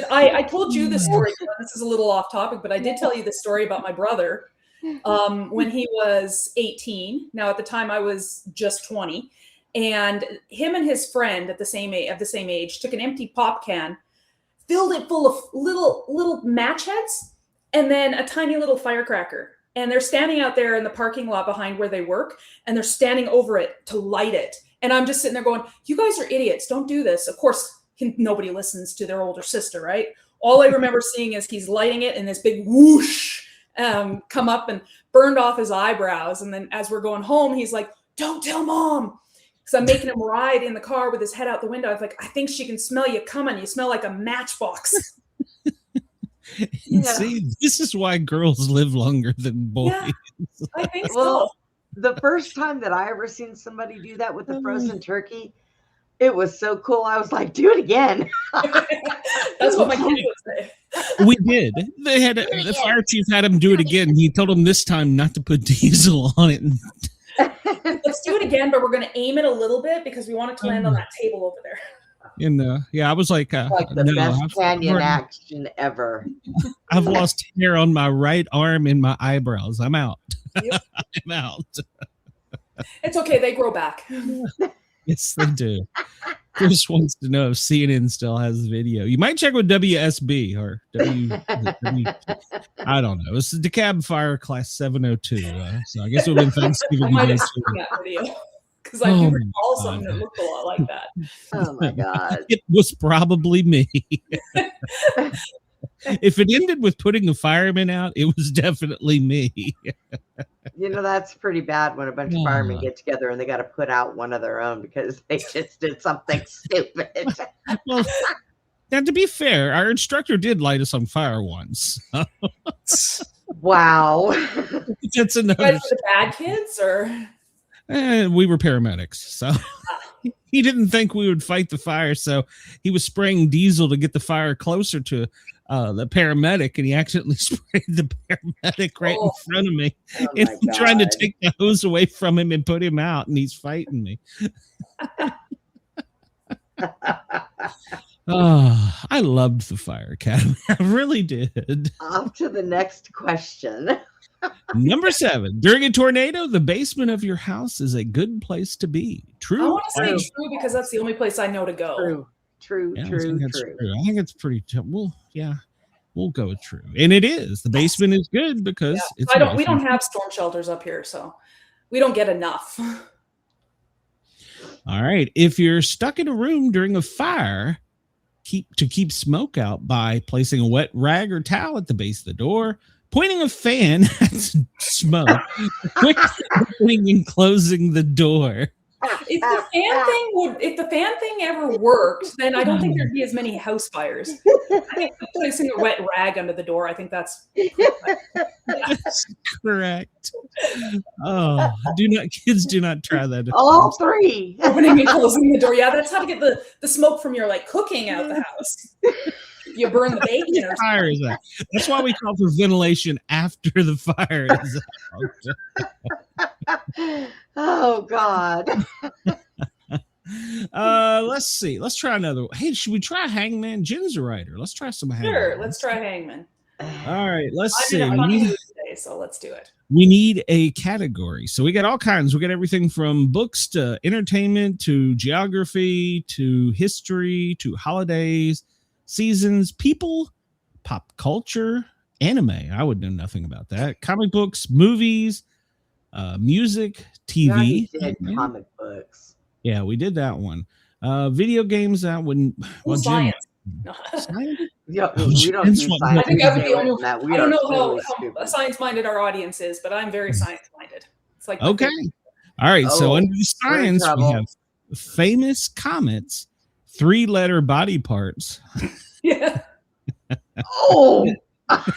I told you this story, this is a little off topic, but I did tell you the story about my brother when he was 18. Now at the time I was just 20, and him and his friend at the same age took an empty pop can, filled it full of little match heads, and then a tiny little firecracker. And they're standing out there in the parking lot behind where they work, and they're standing over it to light it. And I'm just sitting there going, you guys are idiots. Don't do this. Of course, nobody listens to their older sister, right? All I remember seeing is he's lighting it, and this big whoosh come up and burned off his eyebrows. And then as we're going home, he's like, don't tell mom. So I'm making him ride in the car with his head out the window. I was like, I think she can smell you coming. You smell like a matchbox. See, this is why girls live longer than boys. Yeah, I think so. Well, the first time that I ever seen somebody do that with the frozen turkey, it was so cool. I was like, do it again. That's what my kids would say. We did. They had the fire chief had him do it again. He told him this time not to put diesel on it. Let's do it again, but we're going to aim it a little bit because we want it to land on that table over there. And I was like the best canyon action ever. I've lost hair on my right arm and my eyebrows. I'm out. Yep. I'm out. It's okay. They grow back. Yes, they do. Chris wants to know if CNN still has the video. You might check with WSB or I don't know. It's the DeKalb Fire Class 702. So I guess it would have been Thanksgiving. I might have seen that video because I do recall something that looked a lot like that. Oh my God. It was probably me. If it ended with putting the firemen out, it was definitely me. You know, that's pretty bad when a bunch of firemen get together and they got to put out one of their own because they just did something stupid. Well, now, to be fair, our instructor did light us on fire once. Wow. That's another. You guys were the bad kids, or? We were paramedics, so he didn't think we would fight the fire, so he was spraying diesel to get the fire closer to the paramedic, and he accidentally sprayed the paramedic right in front of me. And I'm trying to take the hose away from him and put him out, and he's fighting me. Oh, I loved the Fire Academy. I really did. On to the next question. Number 7. During a tornado, the basement of your house is a good place to be. True. I want to say true because that's the only place I know to go. True. I think it's pretty. Well, yeah, we'll go with true, and it is. The basement is good because it's. We don't have storm shelters up here, so we don't get enough. All right. If you're stuck in a room during a fire, keep smoke out by placing a wet rag or towel at the base of the door, pointing a fan at smoke, opening and closing the door. If the fan thing ever worked, then I don't think there'd be as many house fires. I think placing a wet rag under the door, I think that's correct. Oh, kids do not try that. All 3. Opening and closing the door. Yeah, that's how to get the smoke from your cooking out the house. You burn the bacon or fire is that. That's why we call for ventilation after the fire is out. Oh God. Let's see. Let's try another one. Hey, should we try Hangman? Jen's a writer. Let's try some Hangman. Sure, let's try Hangman. All right, let's see. Today, so let's do it. We need a category. So we got all kinds. We got everything from books to entertainment to geography to history to holidays, seasons, people, pop culture, anime. I would know nothing about that. Comic books, movies, music, TV. Yeah, he did comic books. Yeah, we did that one. Video games, that wouldn't. Well, science. Science? Yeah, we don't do science. I think I would be only. I don't know how science-minded our audience is, but I'm very science-minded. It's like okay. All right. So under the science, we have famous comets, 3-letter body parts. Yeah. Oh. That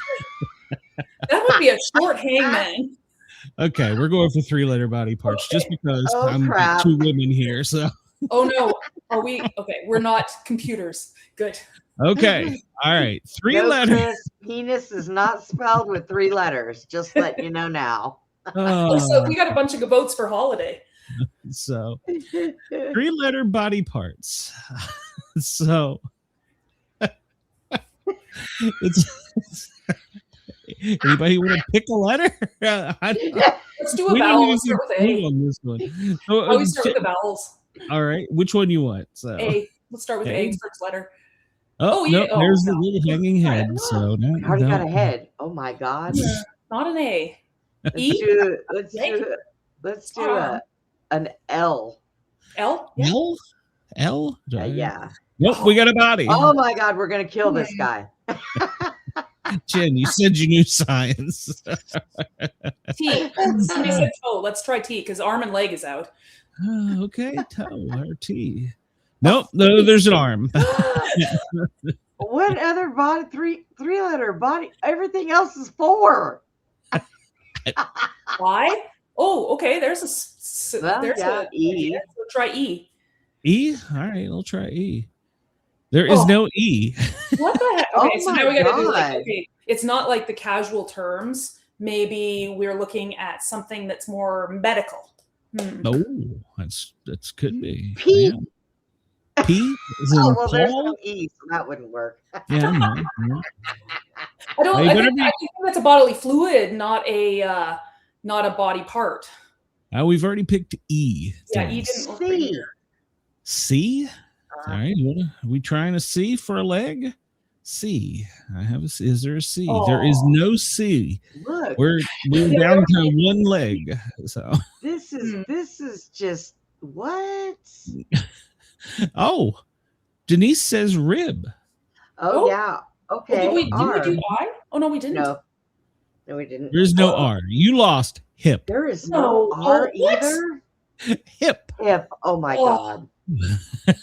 would be a short Hangman. Okay, we're going for 3-letter body parts just because I'm crap. 2 women here. So. Oh no, are we okay? We're not computers. Good. Okay, all right. 3 letters. Penis is not spelled with 3 letters. Just let you know now. So we got a bunch of votes for holiday. So 3-letter body parts. So it's anybody want to pick a letter? Let's do a vowel. Let's start with A. On this one. We start with the vowels. All right. Which one you want? So A. Let's start with A first letter. No, there's the little hanging head. So we already got a head. Oh my God. Yeah, not an A. Let's do an L. L? Yeah. L? Yeah. Nope, we got a body. Oh my God, we're gonna kill this guy. Jen, you said you knew science. T. Somebody said toe. Let's try T because arm and leg is out. Okay, toe or T. Nope, no, there's an arm. What other body? 3-letter body. Everything else is 4. Why? Oh, okay. There's a E. So try E. E. All right, I'll try E. There is no E. What the heck? Okay, so now we got to do it's not like the casual terms. Maybe we're looking at something that's more medical. Oh, that's could be. P. Yeah. P. Is it there's no E, so that wouldn't work. Yeah. No. I think that's a bodily fluid, not a body part. We've already picked E. Yeah, E didn't work. C. All right. What are we trying a C for a leg? C. I have a C. Is there a C? Oh. There is no C. Look, we're down to one leg. So this is just what? Oh, Denise says rib. Oh yeah. Okay. Did we do I? Oh no, we didn't. No, we didn't. There's no R. You lost hip. There is no R either. Hip. Oh my God.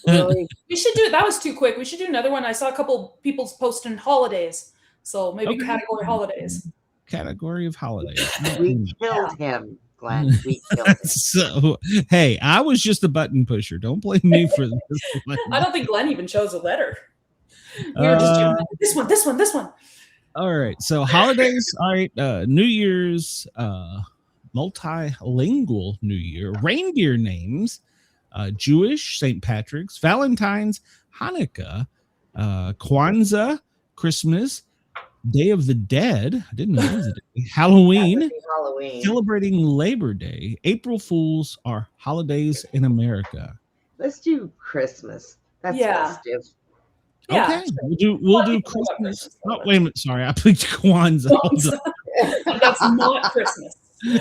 Really? We should do it. That was too quick. We should do another one. I saw a couple people posting holidays. So maybe category holidays. Category of holidays. We killed him, Glenn. We killed him. So, hey, I was just a button pusher. Don't blame me for this one. I don't think Glenn even chose a letter. We were just doing this one. All right. So holidays. All right. New Year's, multilingual New Year, reindeer names, Jewish, St. Patrick's, Valentine's, Hanukkah, Kwanzaa, Christmas, Day of the Dead. I didn't know it was a day. Halloween, celebrating Labor Day. April Fools are holidays in America. Let's do Christmas. That's festive. Yeah. Okay, we'll do Christmas. Oh, wait a minute. Sorry, I picked Kwanzaa. That's not Christmas.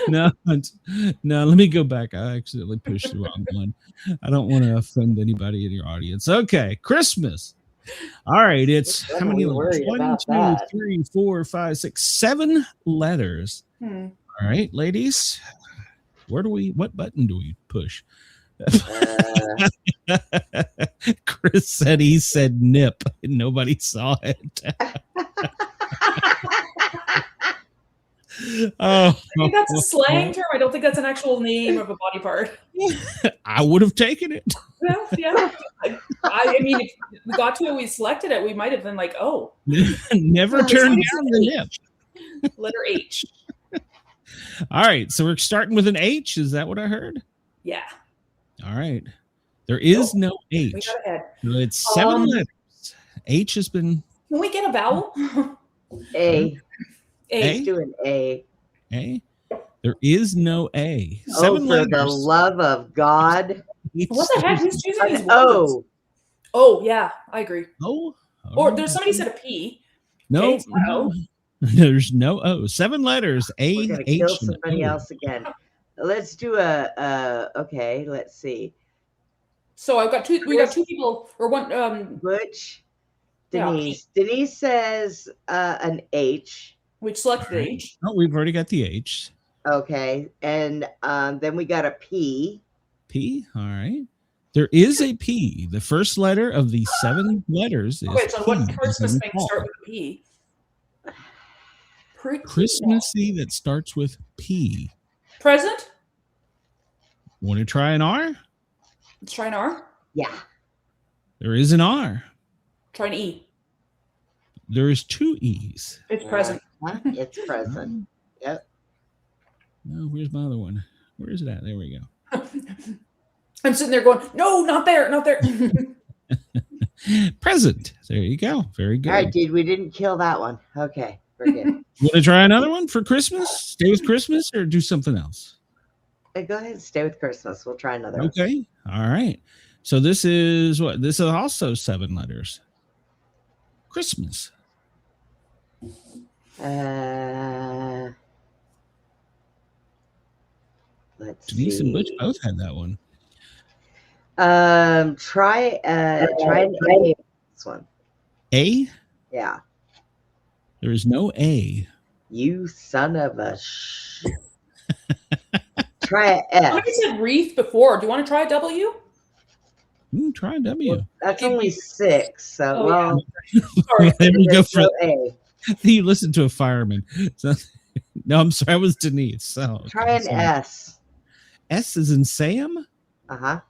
No. Let me go back. I accidentally pushed the wrong one. I don't want to offend anybody in your audience. Okay, Christmas. All right, it's how many letters? 1, 2, 3, 4, 5, 6, 7 letters. All right, ladies. What button do we push? Chris said he said nip and nobody saw it. I think that's a slang term. I don't think that's an actual name of a body part. I would have taken it. Well, yeah. I mean, if we got to it, we selected it, we might have been like, oh. Never turn down the nip. Letter H. All right, so we're starting with an H. Is that what I heard? Yeah. All right. There is no H. We got ahead. So it's 7 letters. H has been. Can we get a vowel? A. A? Let's do an A. A? There is no A. 7 letters. For the love of God. What the heck? Who's choosing these words? O. Oh, yeah, I agree. Oh. Or there's somebody said a P. No. Okay, no. There's no O. 7 letters. A. We're gonna H, kill somebody O. else again. Let's do okay, let's see. So I've got we got 2 people or one Butch, Denise. Yeah. Denise says an H. Which selected H. Oh, we've already got the H. Okay. And then we got a P. P. All right. There is a P. The first letter of the 7 letters is okay, so P, what Christmas thing start with a P? Christmassy that starts with P. Present? Want to try an R? Let's try an R. Yeah. There is an R. Try an E. There is 2 E's. It's present. It's present. Yep. No, where's my other one? Where is it at? There we go. I'm sitting there going, no, not there, not there. Present. There you go. Very good. All right, dude. We didn't kill that one. Okay. We're good. Want to try another one for Christmas? Stay with Christmas or do something else? Go ahead and stay with Christmas. We'll try another one. Okay. All right. So this is what? This is also 7 letters. Christmas. Let's Denise see. and Butch both had that one. Try an A. This one. A? Yeah. There is no A. You son of a Try an F. Somebody said wreath before. Do you want to try a W? Try a W. That's only 6. So, well. Sorry. There we go for A. You listened to a fireman. So, no, I'm sorry. I was Denise. So try an S. S is in Sam. Uh-huh.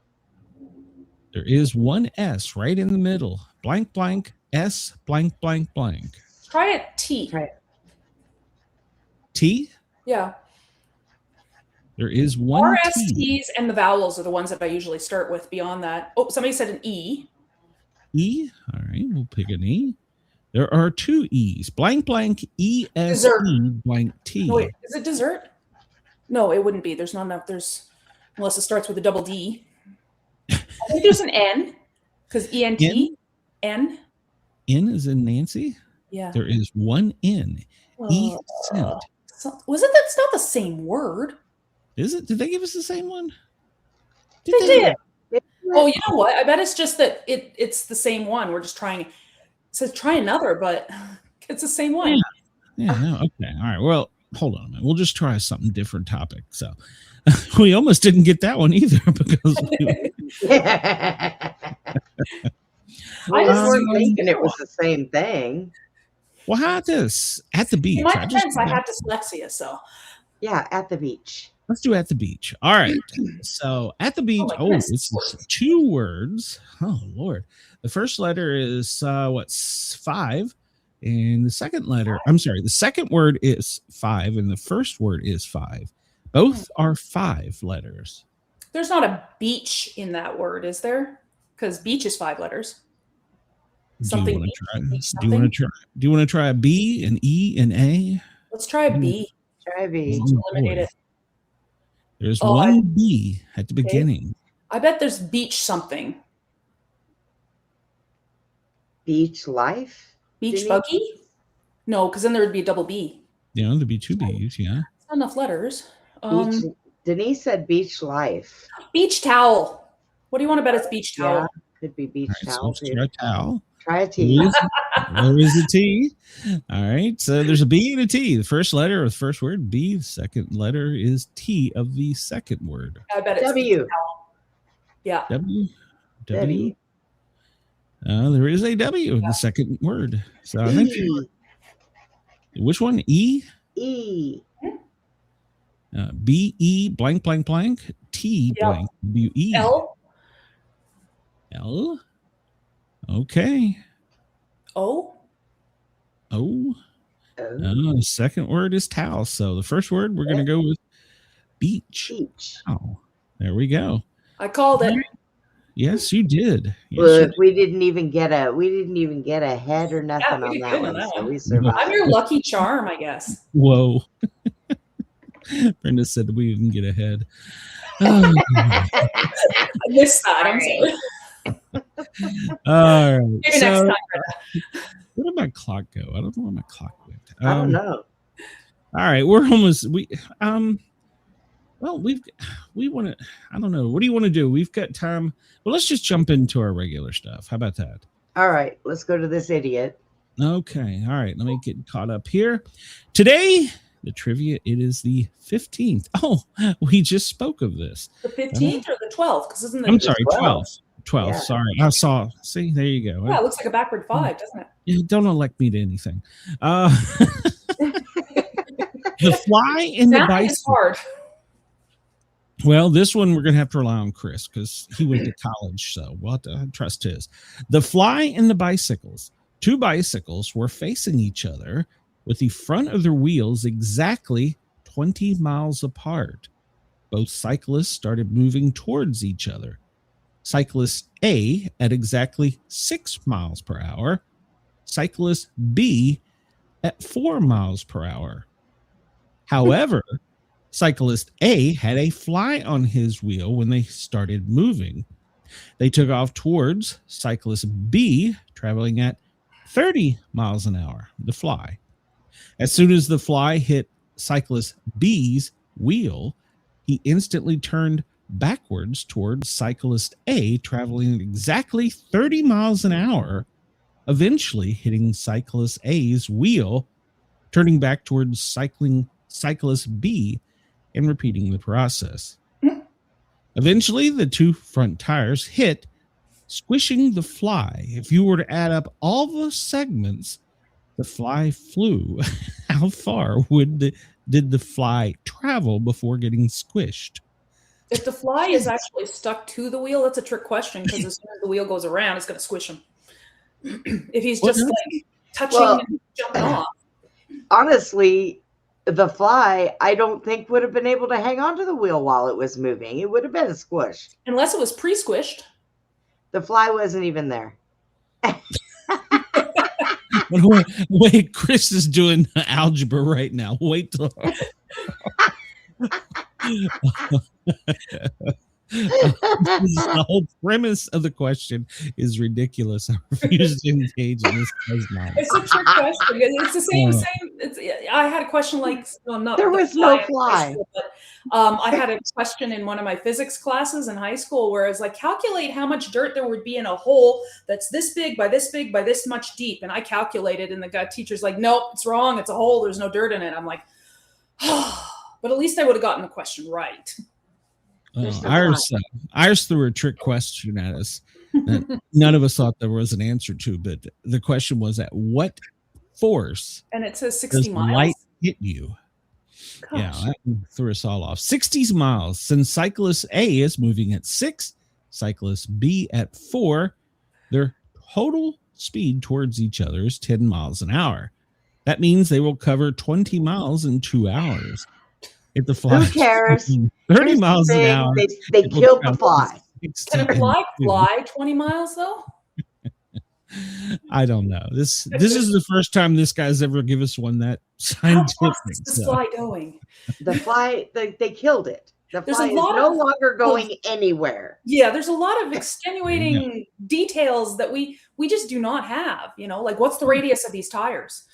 There is one S right in the middle. Blank, blank, S, blank, blank, blank. Try a T. Try it. T? Yeah. There is one RSTs T. and the vowels are the ones that I usually start with beyond that. Oh, somebody said an E. E? All right, we'll pick an E. There are 2 E's. Blank, blank, E, S, Dessert. E, blank, T. No, wait, is it dessert? No, it wouldn't be. There's not enough. Unless it starts with a double D. I think there's an N because E-N-T. N. N is in Nancy? Yeah. There is one N. E-scent. Was it that's not the same word? Is it? Did they give us the same one? They did. Oh, you know what? I bet it's just that it's the same one. We're just trying. It says try another, but it's the same one. Yeah. No, okay. All right. Well, hold on a minute. We'll just try something different topic. So we almost didn't get that one either because I just weren't thinking it was the same thing. Well, how about this? At the beach. In my defense, I had dyslexia, so yeah, at the beach. Let's do at the beach. All right. So at the beach. Oh, it's 2 words. Oh Lord. The first letter is 5. And the second word is 5, and the first word is 5. Both are 5 letters. There's not a beach in that word, is there? Because beach is 5 letters. Something. Do you want to try a B, an E, an A? Let's try a B. Try a B. Eliminate it. There's one B at the beginning. I bet there's beach something. Beach life? Beach buggy? No, because then there would be a double B. Yeah, there'd be 2 B's, yeah. That's not enough letters. Denise said beach life. Beach towel. What do you want to bet it's beach towel? Yeah, could be beach towel. So try a towel. Try a T. There is a T. All right. So there's a B and a T. The first letter of the first word, B. The second letter is T of the second word. I bet it's W. Yeah. W. There is a W in the second word. So I think. Which one? E? E. B-E blank, blank, blank. T blank. W-E. L. L. Okay. O. O. The second word is towel. So the first word we're going to go with beach. Oh, there we go. I called it. Yes, you did. Yes, Look, we didn't even get a head or nothing on that one. So we survived. I'm your lucky charm, I guess. Whoa. Brenda said we didn't get a head. Oh. I missed that. I'm sorry. All right. Maybe next time, Brenda. Where did my clock go? I don't know where my clock went. I don't know. All right, we're almost well, we want to. I don't know. What do you want to do? We've got time. Well, let's just jump into our regular stuff. How about that? All right, let's go to this idiot. Okay. All right. Let me get caught up here. Today, the trivia. It is the 15th. Oh, we just spoke of this. The 15th or the 12th? Because isn't it? I'm sorry, 12th. 12. Yeah. Sorry, I saw. See, there you go. Yeah, it looks like a backward 5, doesn't it? Yeah, don't elect me to anything. The fly in the bicycle. Is hard. Well, this one we're going to have to rely on Chris because he went to college, so we'll have to trust his. The fly and the bicycles. 2 bicycles were facing each other with the front of their wheels exactly 20 miles apart. Both cyclists started moving towards each other. Cyclist A at exactly 6 miles per hour. Cyclist B at 4 miles per hour. However, cyclist A had a fly on his wheel when they started moving. They took off towards cyclist B, traveling at 30 miles an hour, the fly. As soon as the fly hit cyclist B's wheel, he instantly turned backwards towards cyclist A, traveling exactly 30 miles an hour, eventually hitting cyclist A's wheel, turning back towards cyclist B, and repeating the process. Eventually, the 2 front tires hit, squishing the fly. If you were to add up all the segments, the fly flew. How far did the fly travel before getting squished? If the fly is actually stuck to the wheel, that's a trick question because as soon as the wheel goes around, it's going to squish him. If he's just like touching and jumping off. Honestly, the fly, I don't think would have been able to hang onto the wheel while it was moving. It would have been squished. Unless it was pre-squished. The fly wasn't even there. Wait, Chris is doing algebra right now. Wait till The whole premise of the question is ridiculous. I refuse to engage in this. It's a trick question. It's the same. I had a question like, well, not there was no fly. School, but I had a question in one of my physics classes in high school where I was like, calculate how much dirt there would be in a hole that's this big by this big by this much deep. And I calculated, and the teacher's like, nope, it's wrong. It's a hole. There's no dirt in it. I'm like, but at least I would have gotten the question right. Iris threw a trick question at us that none of us thought there was an answer to, but the question was, at what force and it says 60 miles light hit you? Gosh. Yeah, that threw us all off. 60 miles. Since cyclist A is moving at 6, cyclist B at 4, their total speed towards each other is 10 miles an hour. That means they will cover 20 miles in 2 hours. If the fly, who cares? 30 miles an hour. They killed the fly. Can a fly fly 20 miles though? I don't know. This is the first time this guy's ever give us one that scientific. How fast is this fly going? The fly, they killed it. The fly is no longer going anywhere. Yeah, there's a lot of extenuating details that we just do not have. Like what's the radius of these tires?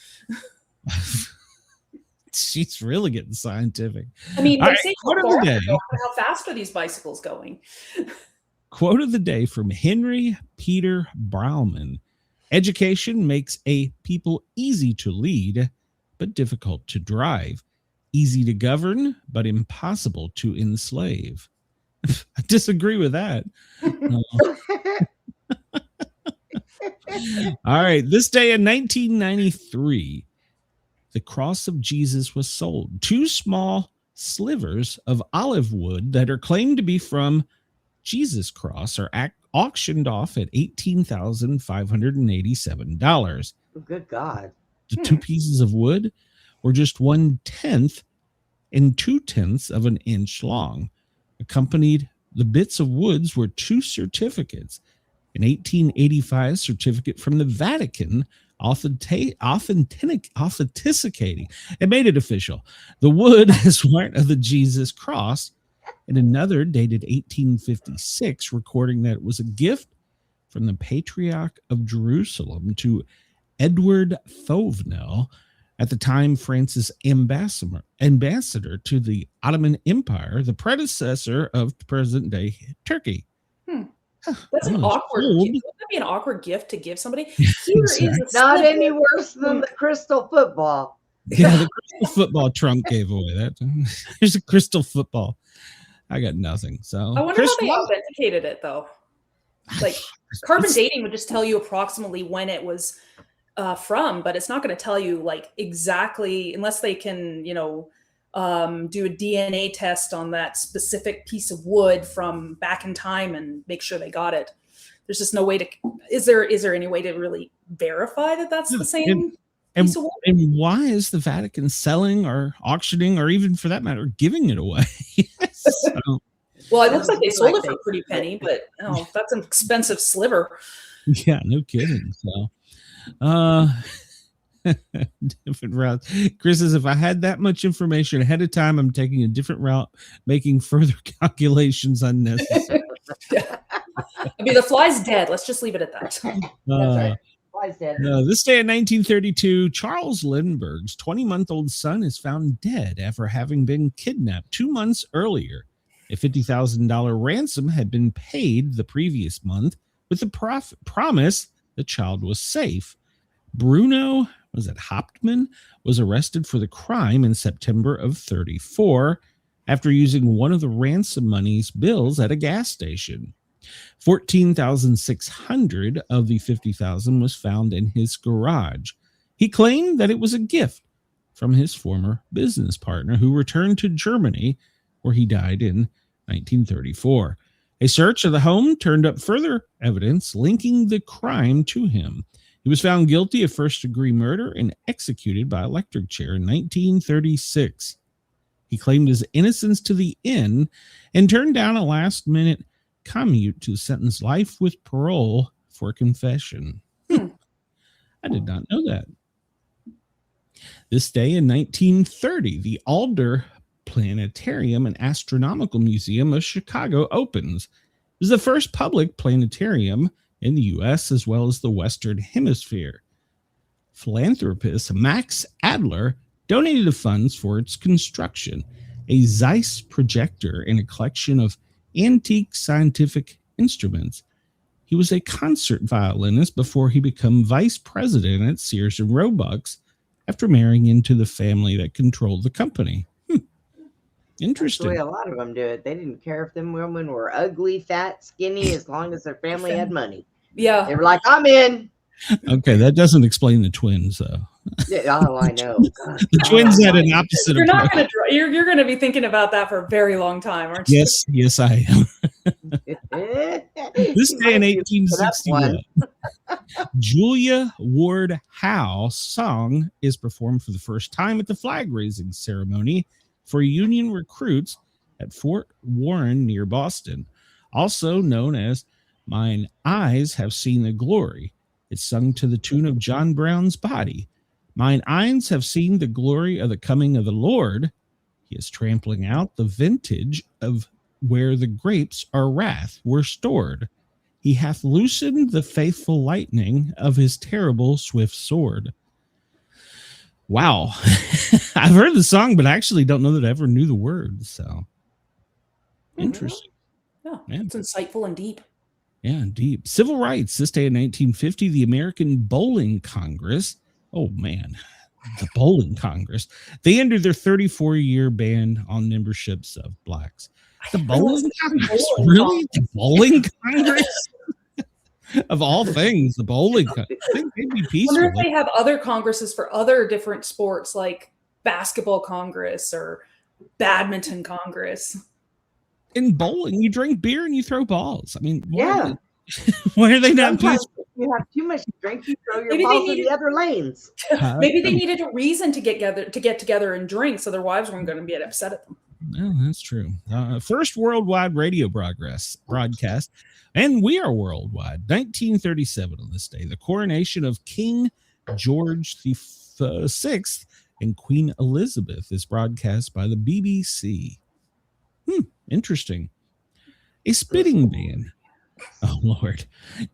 She's really getting scientific. I mean, they say how fast are these bicycles going? Quote of the day from Henry Peter Brauman. Education makes a people easy to lead, but difficult to drive. Easy to govern, but impossible to enslave. I disagree with that. All right. This day in 1993, the cross of Jesus was sold. 2 small slivers of olive wood that are claimed to be from Jesus' cross are auctioned off at $18,587. Good God. The 2 pieces of wood were just 1/10 and 2/10 of an inch long. Accompanied the bits of woods were 2 certificates. An 1885 certificate from the Vatican authenticating. It made it official. The wood is part of the Jesus cross, and another dated 1856 recording that it was a gift from the Patriarch of Jerusalem to Edward Fauvenel, at the time France's ambassador to the Ottoman Empire, the predecessor of present-day Turkey. That's an awkward. Wouldn't that be an awkward gift to give somebody? Here is not any worse than the crystal football. Yeah, the crystal football Trump gave away. That here's a crystal football. I got nothing. So I wonder how they authenticated it though. Like carbon dating would just tell you approximately when it was from, but it's not going to tell you like exactly unless they can, do a DNA test on that specific piece of wood from back in time and make sure they got it. There's just no way to. Is there any way to really verify that that's the same piece of wood? And why is the Vatican selling or auctioning or even for that matter giving it away? So, well, it looks like they sold it for a pretty penny, but that's an expensive sliver. Yeah, no kidding. So, different routes. Chris says, if I had that much information ahead of time, I'm taking a different route, making further calculations unnecessary. I mean, the fly's dead. Let's just leave it at that. That's right. Fly's dead. This day in 1932, Charles Lindbergh's 20-month-old son is found dead after having been kidnapped 2 months earlier. A $50,000 ransom had been paid the previous month with the promise the child was safe. Bruno Hauptmann was arrested for the crime in September of 1934 after using one of the ransom money's bills at a gas station. $14,600 of the $50,000 was found in his garage. He claimed that it was a gift from his former business partner who returned to Germany, where he died in 1934. A search of the home turned up further evidence linking the crime to him. He was found guilty of first-degree murder and executed by electric chair in 1936. He claimed his innocence to the end and turned down a last-minute commute to sentence life with parole for confession. I did not know that. This day in 1930, the Alder Planetarium and Astronomical Museum of Chicago opens. It is the first public planetarium in the U.S. as well as the Western Hemisphere. Philanthropist Max Adler donated the funds for its construction, a Zeiss projector and a collection of antique scientific instruments. He was a concert violinist before he became vice president at Sears and Roebuck's after marrying into the family that controlled the company. Interesting. That's the way a lot of them do it. They didn't care if them women were ugly, fat, skinny, as long as their family had money. Yeah. They were like, I'm in. Okay, that doesn't explain the twins, though. Yeah, oh, I know. The twins had an opposite You're approach. not going to. You're going to be thinking about that for a very long time, aren't you? Yes, I am. This day in 1861, Julia Ward Howe's song is performed for the first time at the flag raising ceremony for Union recruits at Fort Warren near Boston, also known as Mine Eyes Have Seen the Glory. It's sung to the tune of John Brown's Body. Mine eyes have seen the glory of the coming of the Lord. He is trampling out the vintage of where the grapes are wrath were stored. He hath loosened the faithful lightning of his terrible swift sword. Wow. I've heard the song, but I actually don't know that I ever knew the words. So interesting. Yeah, it's insightful and deep. Yeah, deep. Civil rights. This day in 1950, the American Bowling Congress. Oh, man. The Bowling Congress. They ended their 34-year ban on memberships of blacks. The Bowling Congress? Really? The Bowling Congress? Of all things, the Bowling Congress. They'd be peaceful. I wonder if they have other congresses for other different sports, like basketball Congress or badminton Congress. In bowling, you drink beer and you throw balls. I mean, yeah. Why are they not Sometimes peaceful? if you have too much to drink, you throw your Maybe balls in the other lanes. Maybe they needed a reason to get together and drink, so their wives weren't going to get upset at them. No, that's true. First worldwide radio broadcast, and we are worldwide. 1937 on this day, the coronation of King George VI and Queen Elizabeth is broadcast by the BBC. Interesting. A spitting ban. Oh, Lord.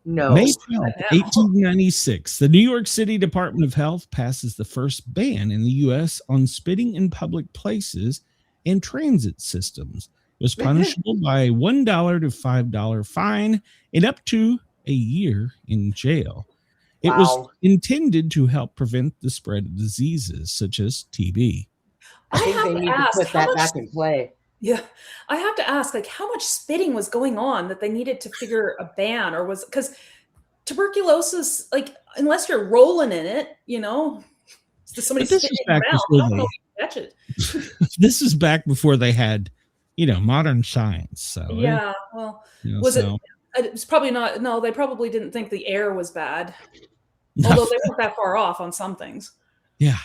No. May 12, 1896, the New York City Department of Health passes the first ban in the U.S. on spitting in public places and transit systems. It was punishable by a $1 to $5 fine and up to a year in jail. It was intended to help prevent the spread of diseases such as TB. I think they need to put that back in play. Yeah, I have to ask, like, how much spitting was going on that they needed to figure a ban, or was because tuberculosis, like, unless you're rolling in it, you know, somebody spitting around, I don't know if you catch it. This is back before they had, modern science. So yeah, well, it was probably not. No, they probably didn't think the air was bad, although they weren't that far off on some things. Yeah.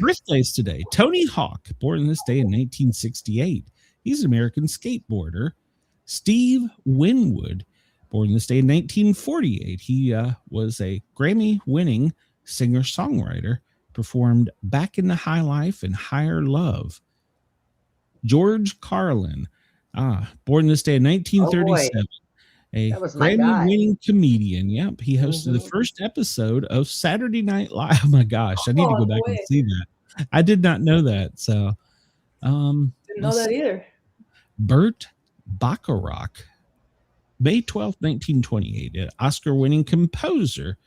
Birthdays today. Tony Hawk, born this day in 1968. He's an American skateboarder. Steve Winwood, born this day in 1948. He was a Grammy-winning singer-songwriter, performed Back in the High Life and Higher Love. George Carlin, born this day in 1937. A Grammy-winning comedian. Yep, he hosted the first episode of Saturday Night Live. Oh my gosh, I need to go back and see that. I did not know that. So, didn't know that either. Burt Bacharach, May 12th, 1928, an Oscar-winning composer.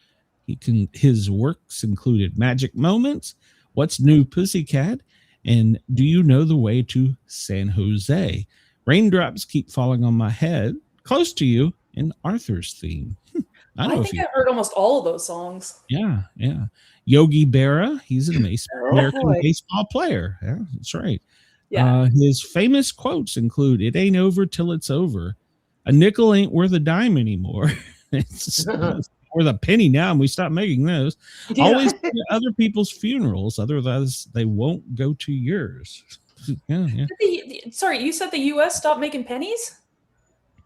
His works included Magic Moments, What's New Pussycat, and Do You Know the Way to San Jose? Raindrops Keep Falling on My Head, Close to You, and Arthur's Theme. I think I've heard almost all of those songs. Yeah. Yogi Berra, he's an American baseball player. Yeah, that's right. Yeah. His famous quotes include, "It ain't over till it's over. A nickel ain't worth a dime anymore. It's worth a penny now, and we stopped making those. Yeah. Always go to other people's funerals, otherwise they won't go to yours." Yeah. Sorry, you said the U.S. stopped making pennies?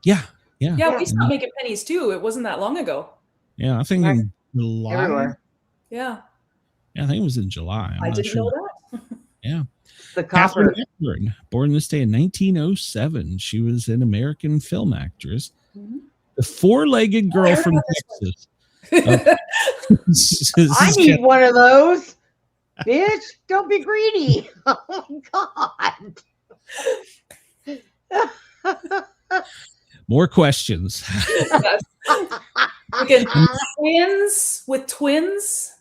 Yeah, we stopped making pennies too. It wasn't that long ago. Yeah, I think in July. Everywhere. Yeah. I think it was in July. I didn't know that. Yeah. The Catherine copper. Hepburn, born this day in 1907. She was an American film actress. The four-legged girl from Texas. I need one of those. Bitch, don't be greedy. Oh my God. More questions. Yes. Again, twins with twins.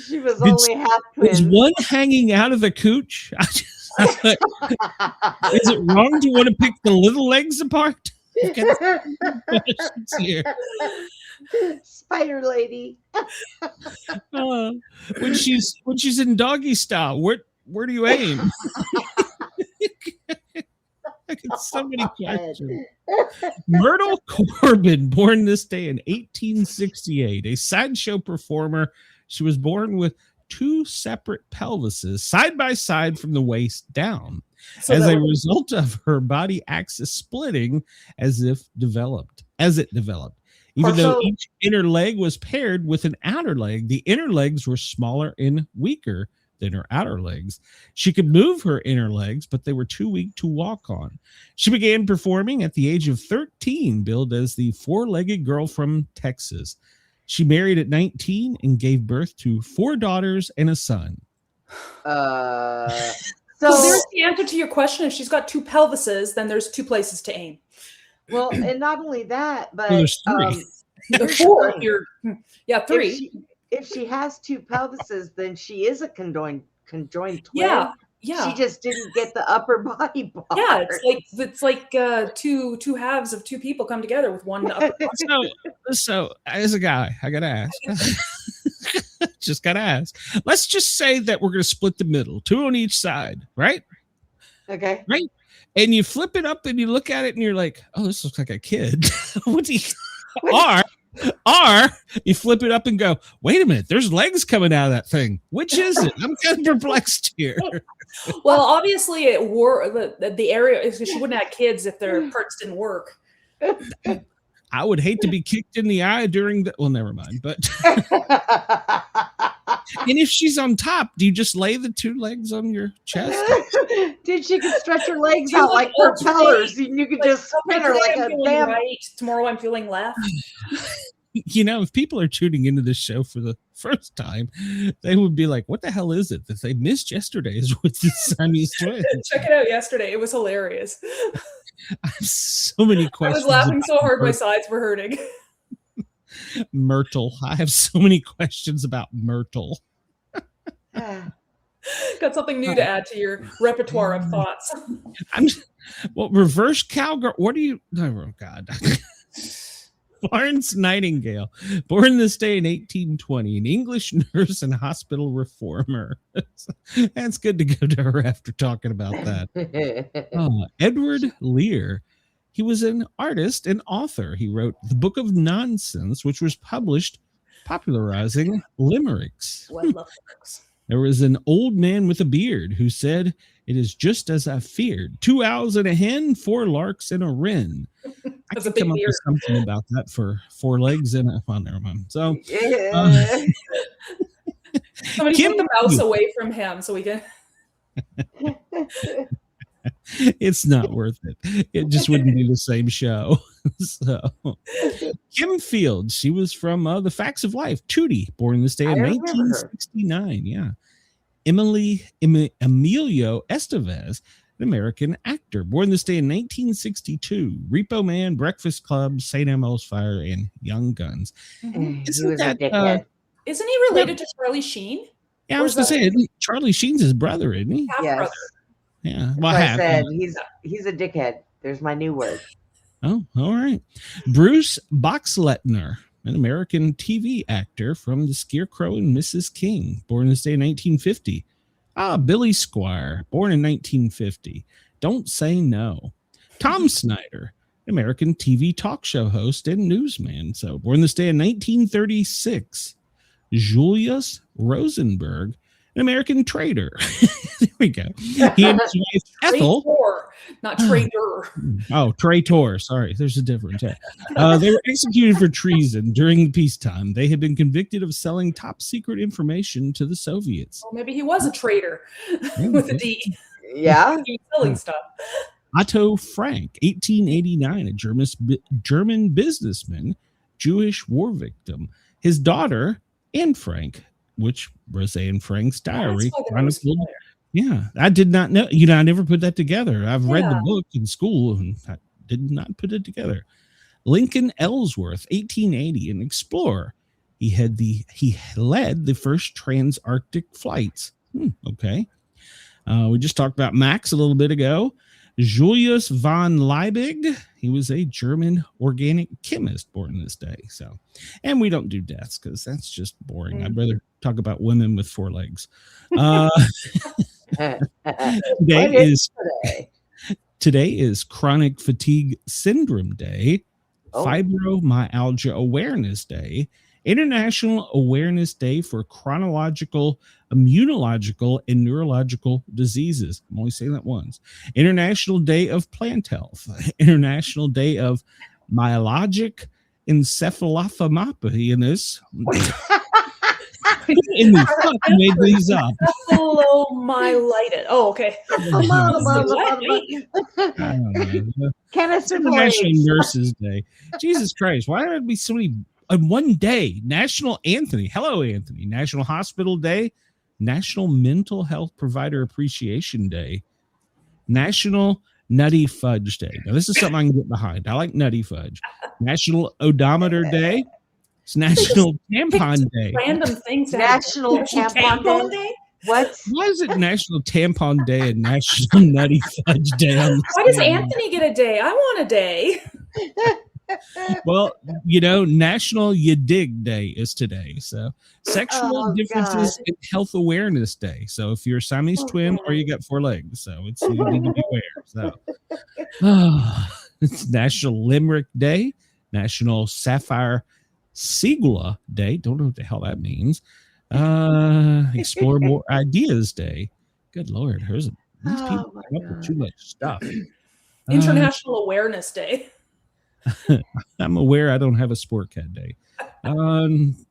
She was only half Was twin. one hanging out of the cooch? Is it wrong to want to pick the little legs apart? Here. Spider lady. When she's in doggy style, where do you aim? I get so many questions. Myrtle Corbin, born this day in 1868, a sideshow performer. She was born with two separate pelvises side by side from the waist down, as a result of her body axis splitting as it developed. Even though each inner leg was paired with an outer leg, the inner legs were smaller and weaker than her outer legs. She could move her inner legs, but they were too weak to walk on. She began performing at the age of 13, billed as the four-legged girl from Texas. She married at 19 and gave birth to 4 daughters and a son. So there's the answer to your question. If she's got two pelvises, then there's 2 places to aim. Well, and not only that, but there's 3. There's 4. 3. If she has 2 pelvises, then she is a conjoined twin. Yeah. She just didn't get the upper body part. Yeah, it's like two halves of 2 people come together with one upper body. So as a guy, I gotta ask. Just gotta ask. Let's just say that we're gonna split the middle, 2 on each side, right? Okay. Right. And you flip it up and you look at it and you're like, oh, this looks like a kid. What do you or you flip it up and go, wait a minute, there's legs coming out of that thing. Which is it? I'm kind of perplexed here. Well, obviously it wore the area is she wouldn't have kids if their parts didn't work. I would hate to be kicked in the eye during the never mind, but and if she's on top, do you just lay the 2 legs on your chest? Dude, she could stretch her legs out like propellers. You could just spin her like a damn. Right. Tomorrow I'm feeling left. You know, if people are tuning into this show for the first time, they would be like, what the hell is it that they missed yesterday's with the Siamese twins? Check it out yesterday. It was hilarious. I have so many questions. I was laughing so hard my sides were hurting. Myrtle. I have so many questions about Myrtle. Got something new to add to your repertoire of thoughts. Reverse cowgirl. What do you? Oh God. Florence Nightingale, born this day in 1820, an English nurse and hospital reformer. That's good to go to her after talking about that. Edward Lear. He was an artist and author. He wrote The Book of Nonsense, which was published popularizing limericks. Oh, I love limericks. There was an old man with a beard who said, "It is just as I feared. 2 owls and a hen, 4 larks and a wren." I That's could come up with something about that for 4 legs and a... Well, never mind. So, somebody put the mouse away from him so we can... It's not worth it. It just wouldn't be the same show. So, Kim Field, she was from The Facts of Life. Tootie, born this day in 1969. Yeah. Emilio Estevez, an American actor, born this day in 1962. Repo Man, Breakfast Club, St. Elmo's Fire, and Young Guns. Isn't that? Isn't he related to Charlie Sheen? Yeah, I was going to say, Charlie Sheen's his brother, isn't he? Yes. Yeah. Well, I said he's a dickhead. There's my new word. Oh, all right. Bruce Boxleitner, an American TV actor from The Scarecrow and Mrs. King, born this day in 1950. Billy Squire, born in 1950. Don't Say No. Tom Snyder, American TV talk show host and newsman. So born this day in 1936. Julius Rosenberg, an American trader. There we go. He and his wife Ethel. Traitor, not trader. Oh, traitor. Sorry, there's a difference. Yeah. They were executed for treason during peacetime. They had been convicted of selling top secret information to the Soviets. Well, maybe he was a traitor with a D. Yeah. He was selling stuff. Otto Frank, 1889, a German businessman, Jewish war victim. His daughter, Anne Frank, which was Anne Frank's diary. Yeah, I did not know. I never put that together. I've read the book in school and I did not put it together. Lincoln Ellsworth, 1880, an explorer. He led the first trans-Arctic flights. Okay. We just talked about Max a little bit ago. Julius von Liebig, he was a German organic chemist born this day. So, and we don't do deaths because that's just boring. I'd rather talk about women with 4 legs. Today is Chronic Fatigue Syndrome Day, Fibromyalgia Awareness Day, International Awareness Day for Chronological, Immunological, and Neurological Diseases. I'm only saying that once. International Day of Plant Health. International Day of Myalgic Encephalopathy. In this. In the fuck made these up. Encephalomyelitis. Oh, okay. International Nurses Day. Jesus Christ. Why would it be so many on one day? National Anthony. Hello, Anthony. National Hospital Day. National Mental Health Provider Appreciation Day. National Nutty Fudge Day. Now, this is something I can get behind. I like Nutty Fudge. National Odometer Day. It's National Tampon Day. Random things. National Tampon Day? What? Why is it National Tampon Day and National Nutty Fudge Day? Why does Anthony get a day? I want a day. Well, National You Dig Day is today. So Sexual Differences in Health Awareness Day. So if you're a Siamese twin or you got 4 legs, so you need to be aware. So it's National Limerick Day, National Sapphire Sigula Day. Don't know what the hell that means. Explore More Ideas Day. Good Lord, these people come up with too much stuff. International Awareness Day. I'm aware I don't have a Sportcat Day.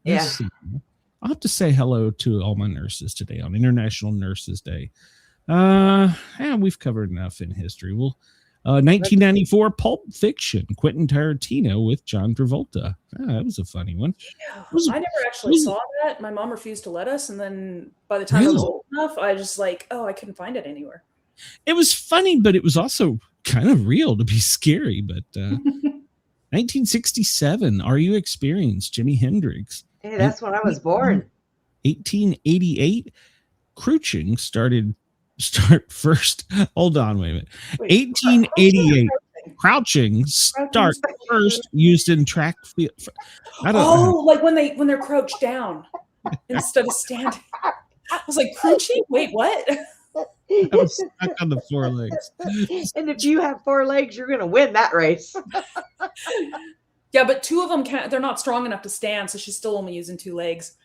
Let's see. I'll have to say hello to all my nurses today on International Nurses Day. We've covered enough in history. 1994 Pulp Fiction, Quentin Tarantino with John Travolta. That was a funny one. Yeah, I never actually saw that. My mom refused to let us, and then by the time I was old enough, I just I couldn't find it anywhere. It was funny, but it was also kind of real to be scary. But 1967, Are You Experienced? Jimi Hendrix. Hey, that's when I was born. 1888, Crouching start first. Hold on, wait a minute. 1888, Crouching start first used in track field. Like when they're crouched down instead of standing. I was like, crouching? Wait, what? I was stuck on the 4 legs. And if you have 4 legs, you're going to win that race. Yeah, but 2 of them they're not strong enough to stand, so she's still only using 2 legs.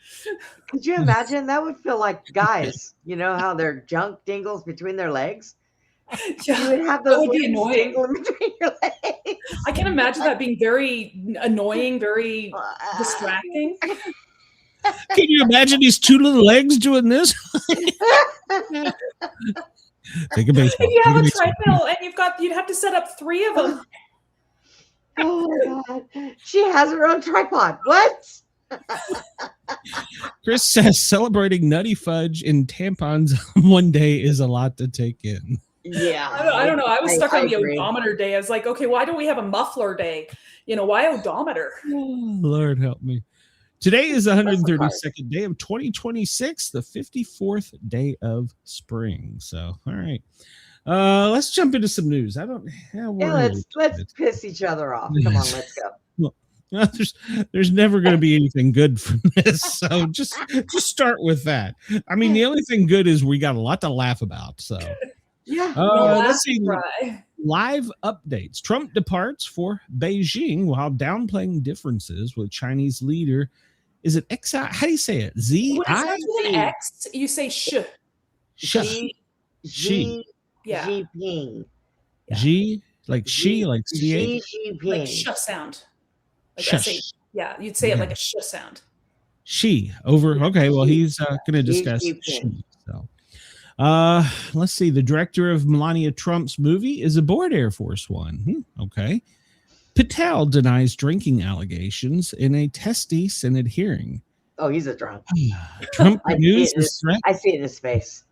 Could you imagine? That would feel like guys. You know how their junk dingles between their legs? Yeah, you would have those legs annoying between your legs. I can imagine that being very annoying, very distracting. Can you imagine these 2 little legs doing this? Think of baseball. If you have a treadmill and you'd have to set up 3 of them. Oh my God. She has her own tripod. What? Chris says celebrating Nutty Fudge and tampons one day is a lot to take in. Yeah. I don't know. I was stuck on the odometer day. I was like, okay, why don't we have a muffler day? Why odometer? Oh, Lord help me. Today is the 132nd day of 2026, the 54th day of spring. So, all right. Let's jump into some news. Let's piss each other off. Come on, let's go. There's never going to be anything good from this. So just start with that. I mean, the only thing good is we got a lot to laugh about. So yeah. Let's see. Live updates. Trump departs for Beijing while downplaying differences with Chinese leader Is it X? How do you say it? Z When it I. starts with an X, you say sh. She. Yeah. Jinping. G like she like Xi ch. Jinping. Like sh sound. Like Shush. yeah, you'd say it like a sh sound. She over. Okay, well he's going to discuss Jinping. she. So, let's see. The director of Melania Trump's movie is aboard Air Force One. Okay. Patel denies drinking allegations in a testy Senate hearing. Oh, he's a drunk. Trump renews his threat. I see it in his face.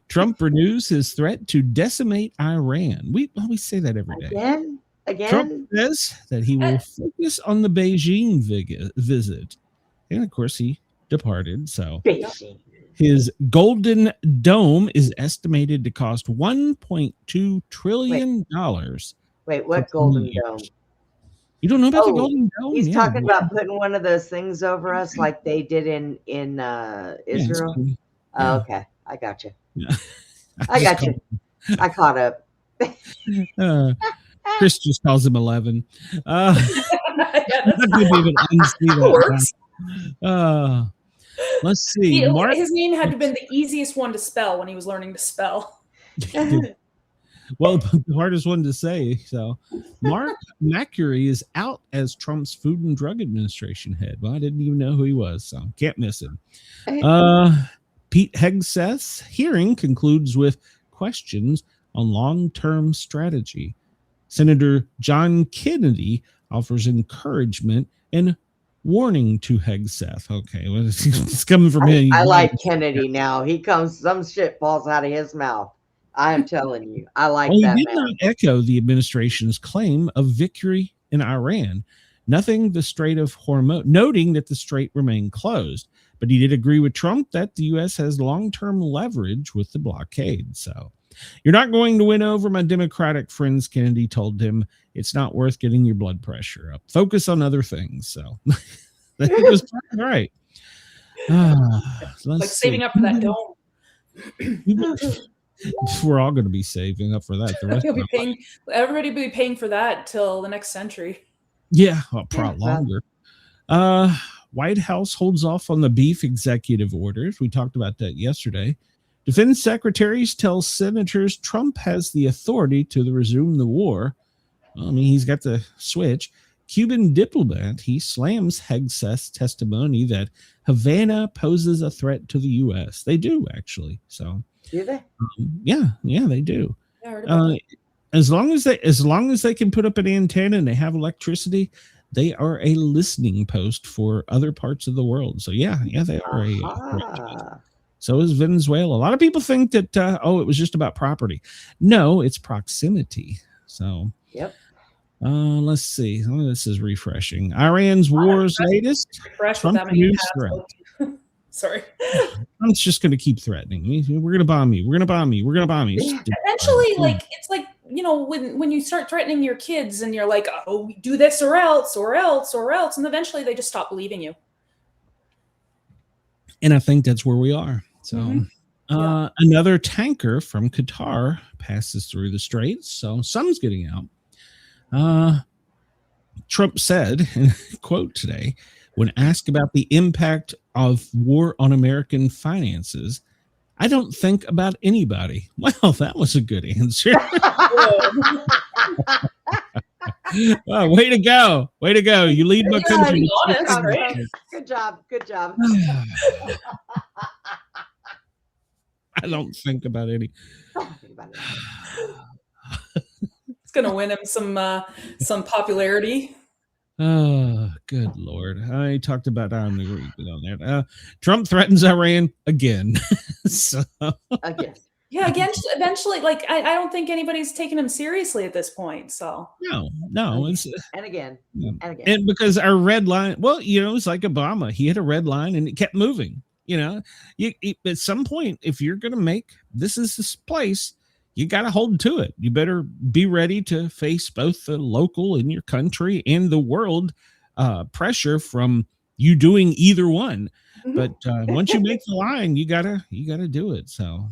Trump renews his threat to decimate Iran. We always say that every day. Again. Trump says that he will focus on the Beijing visit. And of course, he departed. So Beijing. His Golden Dome is estimated to cost $1.2 trillion. Wait, what Golden Dome? You don't know about the Golden Dome? He's talking about putting one of those things over us like they did in Israel. Oh, okay. I got you. Yeah. I got you. I caught up. Chris just calls him 11. Let's see. His name had to have been the easiest one to spell when he was learning to spell. Well, the hardest one to say. So, Mark McCurry is out as Trump's Food and Drug Administration head. Well, I didn't even know who he was, so can't miss him. Pete Hegseth's hearing concludes with questions on long-term strategy. Senator John Kennedy offers encouragement and warning to Hegseth. Okay, well, it's coming from him. I like Kennedy now. He comes, some shit falls out of his mouth. I am telling you, I like that. He did not echo the administration's claim of victory in Iran, noting the Strait of Hormuz remained closed. But he did agree with Trump that the U.S. has long-term leverage with the blockade. So, you're not going to win over my Democratic friends, Kennedy told him. It's not worth getting your blood pressure up. Focus on other things. So, that was right. Like saving up for that dome. We're all going to be saving up for that. The rest everybody will be paying for that till the next century. Yeah, probably longer. White House holds off on the beef executive orders. We talked about that yesterday. Defense secretaries tell senators Trump has the authority to resume the war. Well, I mean, he's got the switch. Cuban diplomat, he slams Hegseth's testimony that Havana poses a threat to the U.S. They do, actually. So. Do they? Yeah, they do. Yeah, as long as they can put up an antenna and they have electricity, they are a listening post for other parts of the world. So yeah, they are so is Venezuela. A lot of people think that it was just about property. No, it's proximity. So yep. Let's see. Oh, this is refreshing. Iran's war's latest. Trump news threat. Sorry. Trump's just going to keep threatening. We're going to bomb you. We're going to bomb you. We're going to bomb you. Eventually, it's like, when you start threatening your kids and you're like, oh, do this or else. And eventually they just stop believing you. And I think that's where we are. So another tanker from Qatar passes through the straits. So something's getting out. Trump said, quote today, when asked about the impact of war on American finances, I don't think about anybody. Well, that was a good answer. Well, way to go. Way to go. You lead my country. Good job. I don't think about any. It's going to win him some popularity. Oh, good Lord. I talked about on there. Trump threatens Iran again. Again. Yeah, again, eventually, I don't think anybody's taking him seriously at this point. So no. And again. And because our red line, it's like Obama. He had a red line and it kept moving. At some point, if you're going to make this place, you got to hold to it. You better be ready to face both the local in your country and the world pressure from you doing either one. Mm-hmm. But once you make the line, you gotta do it. So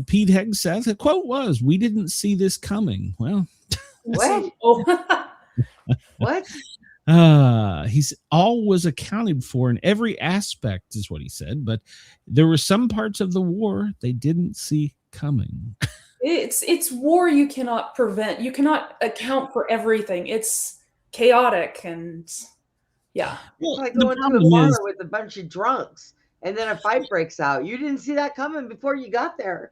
Pete Hegseth, the quote was, "We didn't see this coming." Well, what? What? He's all was accounted for in every aspect, is what he said. But there were some parts of the war they didn't see coming. It's war you cannot prevent. You cannot account for everything. It's chaotic and yeah. It's like going to a bar with a bunch of drunks and then a fight breaks out. You didn't see that coming before you got there.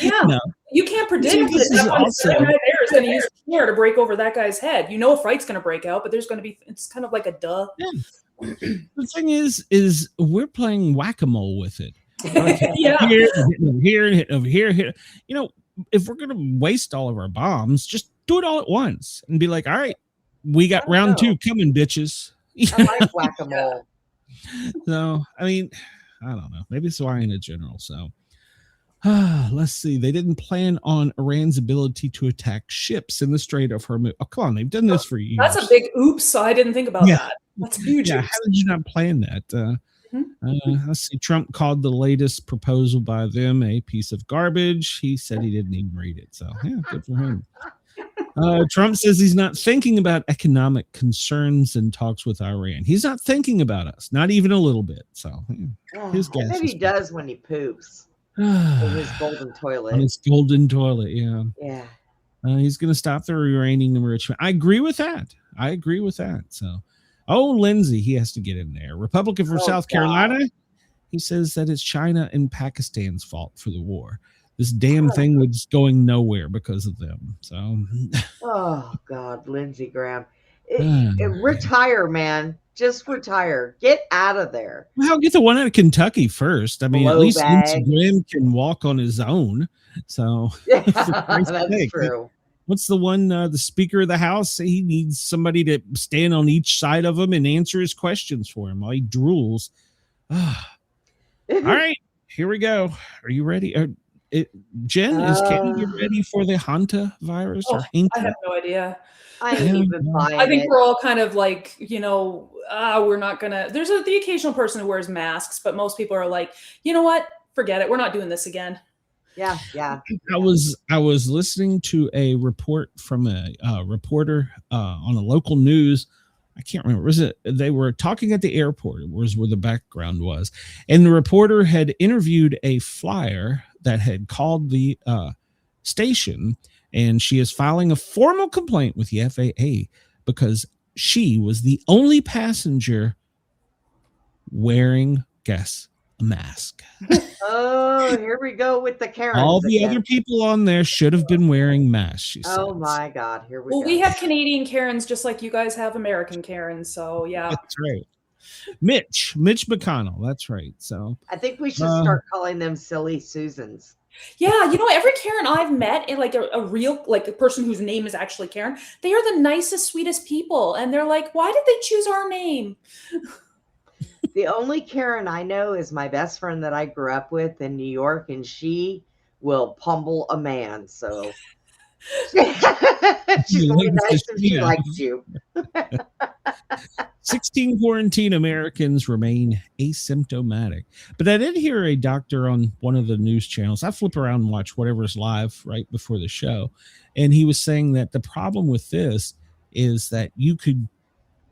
Yeah. No. You can't predict that that guy there is going to use a chair to break over that guy's head. You know a fight's going to break out, but there's going to be, it's kind of like a duh. Yeah. The thing is we're playing whack-a-mole with it. Okay. Yeah. Here, over here. You know, if we're going to waste all of our bombs, just do it all at once and be like, all right, we got round 2 coming, bitches. I like whack-a-mole. So, I mean, I don't know. Maybe it's why in a general. So, let's see. They didn't plan on Iran's ability to attack ships in the Strait of Hormuz. Oh, come on. They've done this for years. That's a big oops. I didn't think about that. That's huge. Yeah, how did you not plan that? Let's see. Trump called the latest proposal by them a piece of garbage. He said he didn't even read it. So, yeah, good for him. Trump says he's not thinking about economic concerns in talks with Iran. He's not thinking about us, not even a little bit. So, his gas. Maybe he does when he poops. In his golden toilet. On his golden toilet, yeah. Yeah. He's going to stop the uranium enrichment. I agree with that. So, Lindsey, he has to get in there. Republican from South Carolina. He says that it's China and Pakistan's fault for the war. This damn thing was going nowhere because of them. So, oh God, Lindsey Graham, retire, man. Just retire. Get out of there. Well, get the one out of Kentucky first. I mean, at least Lindsey Graham can walk on his own. So, yeah, that's true. What's the one? The Speaker of the House. He needs somebody to stand on each side of him and answer his questions for him while he drools. All right, here we go. Are you ready? Jen, is Canada ready for the Hanta virus? Or I have no idea. I ain't even buying I think we're all kind of like, we're not gonna. There's the occasional person who wears masks, but most people are like, you know what? Forget it. We're not doing this again. Yeah. I was listening to a report from a reporter on a local news. I can't remember. They were talking at the airport. It was where the background was, and the reporter had interviewed a flyer that had called the station, and she is filing a formal complaint with the FAA because she was the only passenger wearing, guess, a mask. Oh, here we go with the Karens. All the other people on there should have been wearing masks, she said. Oh my God, here we go. Well, we have Canadian Karens just like you guys have American Karens, so yeah. That's right. Mitch McConnell, that's right. So I think we should start calling them silly Susans. Yeah, every Karen I've met, and like a real, like the person whose name is actually Karen, they are the nicest, sweetest people. And they're like, why did they choose our name? The only Karen I know is my best friend that I grew up with in New York, and she will pummel a man. So she's really nice and she likes you. 16 quarantine Americans remain asymptomatic. But I did hear a doctor on one of the news channels. I flip around and watch whatever's live right before the show. And he was saying that the problem with this is that you could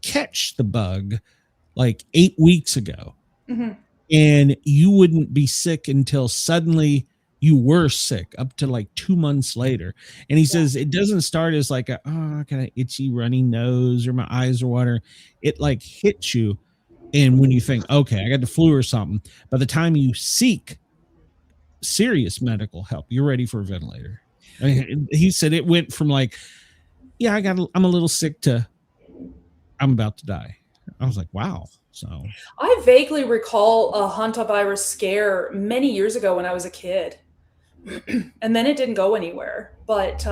catch the bug like 8 weeks ago. Mm-hmm. And you wouldn't be sick until suddenly you were sick up to like 2 months later. And he says it doesn't start as like I got an itchy runny nose or my eyes are watering. It like hits you. And when you think, okay, I got the flu or something, by the time you seek serious medical help, you're ready for a ventilator. I mean, he said it went from like, yeah, I'm a little sick to I'm about to die. I was like, wow. So I vaguely recall a hantavirus scare many years ago when I was a kid. And then it didn't go anywhere. But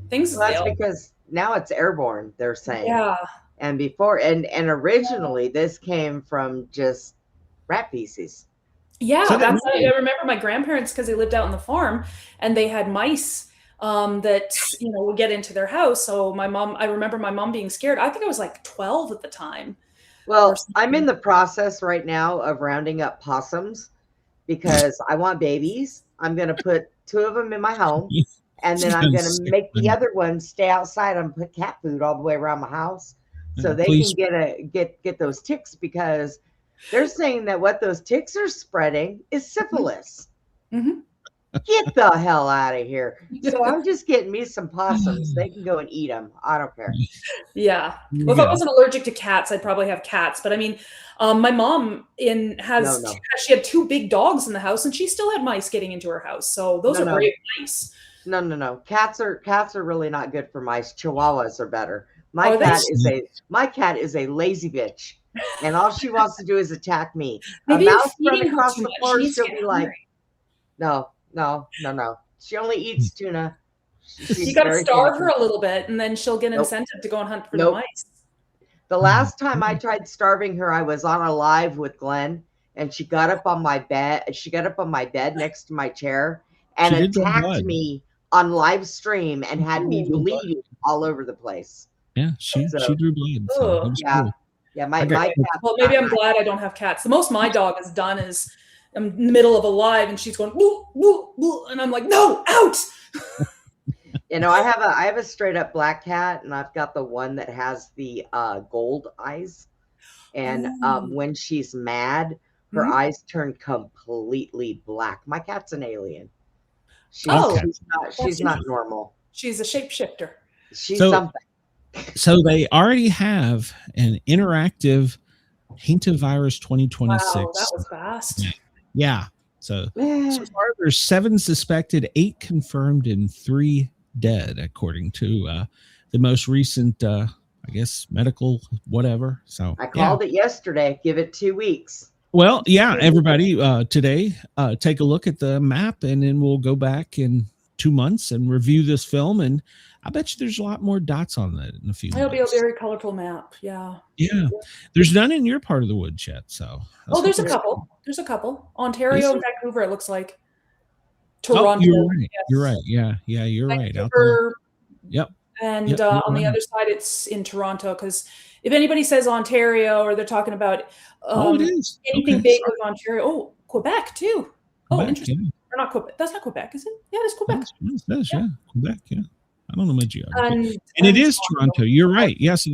things that's because now it's airborne, they're saying. Yeah. And before and originally this came from just rat feces. Yeah, I remember my grandparents, because they lived out on the farm and they had mice that would get into their house. So I remember my mom being scared. I think I was like 12 at the time. Well, I'm in the process right now of rounding up possums because I want babies. I'm going to put 2 of them in my home, and then I'm going to make the other ones stay outside and put cat food all the way around my house so they can get those ticks, because they're saying that what those ticks are spreading is syphilis. Mm-hmm. Get the hell out of here. So I'm just getting me some possums. They can go and eat them. I don't care. Yeah. Well, if I wasn't allergic to cats, I'd probably have cats. But I mean, my mom she had 2 big dogs in the house, and she still had mice getting into her house. So those are brave mice. No. Cats are really not good for mice. Chihuahuas are better. My cat is a lazy bitch, and all she wants to do is attack me. Maybe a mouse run across the floor, she'll be like, no. She only eats tuna. You got to starve her a little bit, and then she'll get incentive to go and hunt for the mice. The last time I tried starving her, I was on a live with Glenn, and she got up on my bed. She got up on my bed next to my chair and attacked me on live stream and had me bleeding all over the place. Yeah, she drew blood. So cool. Yeah, my cat. Well, maybe I'm glad I don't have cats. The most my dog has done is I'm in the middle of a live and she's going woo, woo, woo, and I'm like, no, out. I have a straight up black cat, and I've got the one that has the gold eyes, and when she's mad, her eyes turn completely black. My cat's an alien. She's not normal. She's a shapeshifter. She's something. So they already have an interactive hantavirus 2026. Wow, that was fast. Yeah. So far there's 7 suspected, 8 confirmed, and 3 dead, according to the most recent, I guess, medical whatever. So I called it yesterday. Give it 2 weeks. Well, yeah, everybody, today, take a look at the map, and then we'll go back in 2 months and review this film. And I bet you there's a lot more dots on that in a few It'll minutes. be a very colorful map. Yeah. Yeah. There's none in your part of the woods yet. So. There's a couple. There's a couple. Ontario and Vancouver, it looks like. Toronto. You're right. Yes. You're right. Yeah, you're Vancouver, right. Yep. And on the other side, it's in Toronto, because if anybody says Ontario, or they're talking about it is. anything big with Ontario, Quebec too. Quebec, interesting. Yeah. Or not Quebec. That's not Quebec, is it? Yeah, it's Quebec. Yeah. Quebec, yeah. I don't know my geography. And it is Toronto. You're right. Yeah, so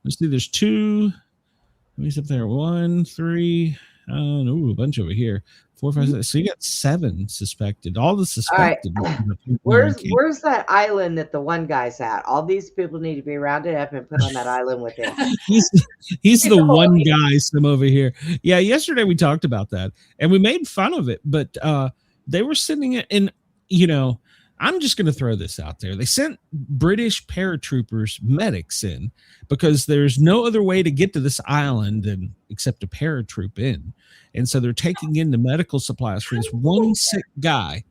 let's see, there's 2. Let me see up there. 1, 3, a bunch over here. 4, 5, 6. So you got 7 suspected. All the suspected. All right. Where's that island that the one guy's at? All these people need to be rounded up and put on that island with him. He's the one guy, some over here. Yeah, yesterday we talked about that, and we made fun of it, but they were sitting in, I'm just going to throw this out there. They sent British paratroopers, medics in, because there's no other way to get to this island except a paratroop in. And so they're taking in the medical supplies for this one sick guy.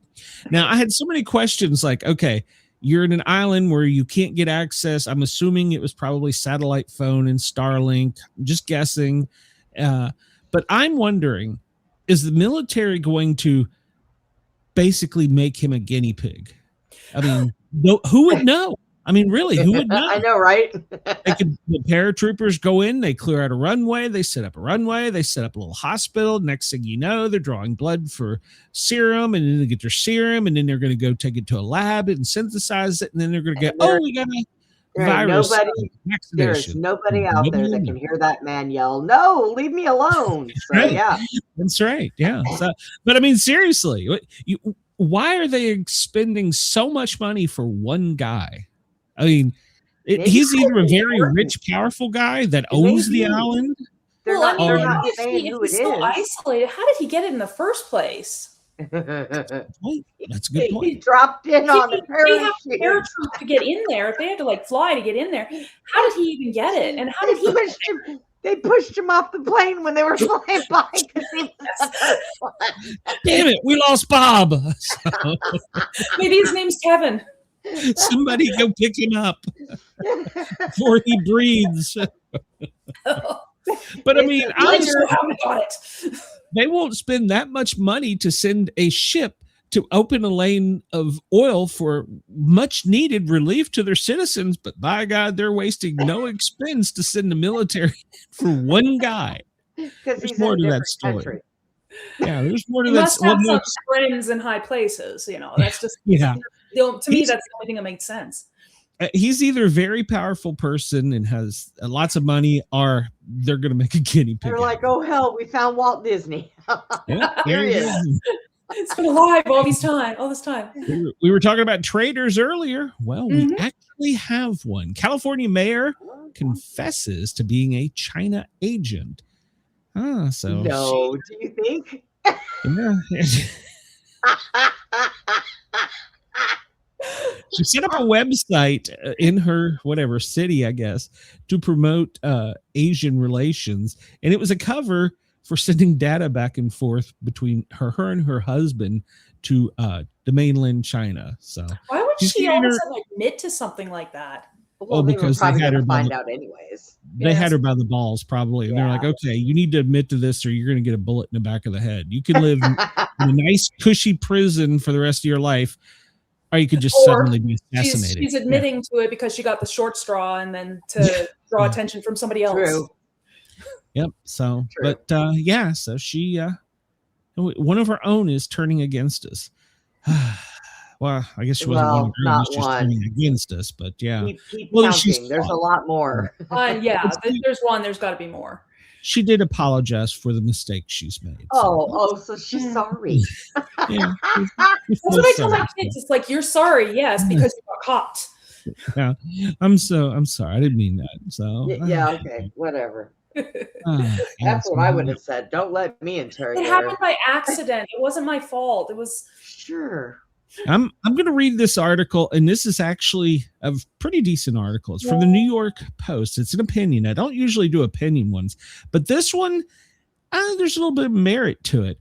Now, I had so many questions like, okay, you're in an island where you can't get access. I'm assuming it was probably satellite phone and Starlink. I'm just guessing. But I'm wondering, is the military going to basically make him a guinea pig? I mean, who would know? I mean, really, who would know? I know, right? The paratroopers go in, they clear out a runway, they set up a runway, they set up a little hospital. Next thing you know, they're drawing blood for serum, and then they get their serum, and then they're going to go take it to a lab and synthesize it, and then they're going to get, we got a virus. There is nobody out there that can hear that man yell, "No, leave me alone." So, right. Yeah, that's right. Yeah. So, but I mean, seriously, why are they spending so much money for one guy? I mean, he's either a very rich, powerful guy that owns the island. They're not saying who it is. So isolated. How did he get it in the first place? That's a good point. He dropped in on the parachute to get in there. If they had to fly to get in there, how did he even get it? And how did he? They pushed him off the plane when they were flying by. Damn it, we lost Bob. Maybe his name's Kevin. Somebody go pick him up before he breathes. But I mean, they won't spend that much money to send a ship to open a lane of oil for much needed relief to their citizens. But by God, they're wasting no expense to send the military for one guy. Because there's more to that story. Country. Yeah, there's more to he that. Must have some friends in high places. That's just to me. That's the only thing that makes sense. He's either a very powerful person and has lots of money, or they're going to make a guinea pig. They're like, oh hell, we found Walt Disney. Yeah, There he is. It's been alive all this time. We were talking about traitors earlier. Well, we actually have one. California mayor confesses to being a China agent. No, do you think? Yeah. She set up a website in her whatever city, I guess, to promote Asian relations, and it was a cover for sending data back and forth between her and her husband to the mainland China. So why would she all of a sudden admit to something like that? Well, because they had her find out anyways. They had her by the balls, probably. And they're like, okay, you need to admit to this or you're going to get a bullet in the back of the head. You can live in a nice, cushy prison for the rest of your life, or you could just suddenly be assassinated. She's admitting to it because she got the short straw and then to draw attention from somebody else. True. Yep. So, but so she, one of her own is turning against us. Well, I guess she wasn't one of her own, she's turning against us, but yeah. Keep counting. There's a lot more. There's one. There's got to be more. She did apologize for the mistake she's made. So she's sorry. Yeah. That's what I tell my kids. It's like, you're sorry, yes, because you got caught. Yeah, I'm sorry. I didn't mean that. So okay, whatever. That's what I would have said. Don't let me interrogate. It happened by accident. It wasn't my fault. It was sure. I'm going to read this article, and this is actually a pretty decent article. It's from the New York Post. It's an opinion. I don't usually do opinion ones, but this one, there's a little bit of merit to it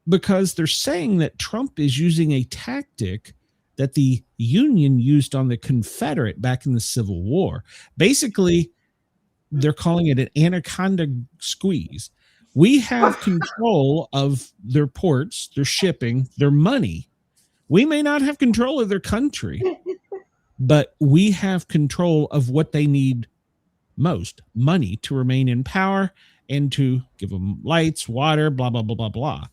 because they're saying that Trump is using a tactic that the Union used on the Confederate back in the Civil War. Basically, they're calling it an anaconda squeeze. We have control of their ports, their shipping, their money. We may not have control of their country, but we have control of what they need most, money to remain in power and to give them lights, water, blah, blah, blah, blah, blah.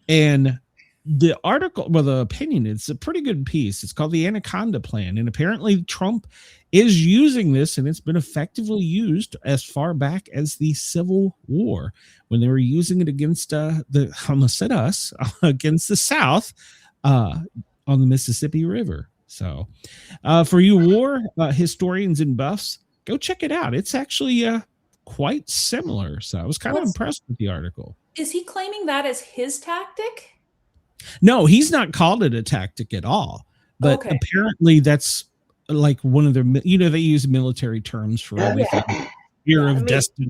And the article, the opinion, it's a pretty good piece. It's called the Anaconda Plan. And apparently Trump is using this, and it's been effectively used as far back as the Civil War when they were using it against against the South. On the Mississippi River. So for you war historians and buffs, go check it out. It's actually quite similar. So I was kind of impressed with the article. Is he claiming that as his tactic? No, he's not called it a tactic at all. But apparently that's like one of their, they use military terms for everything. Fear of destiny.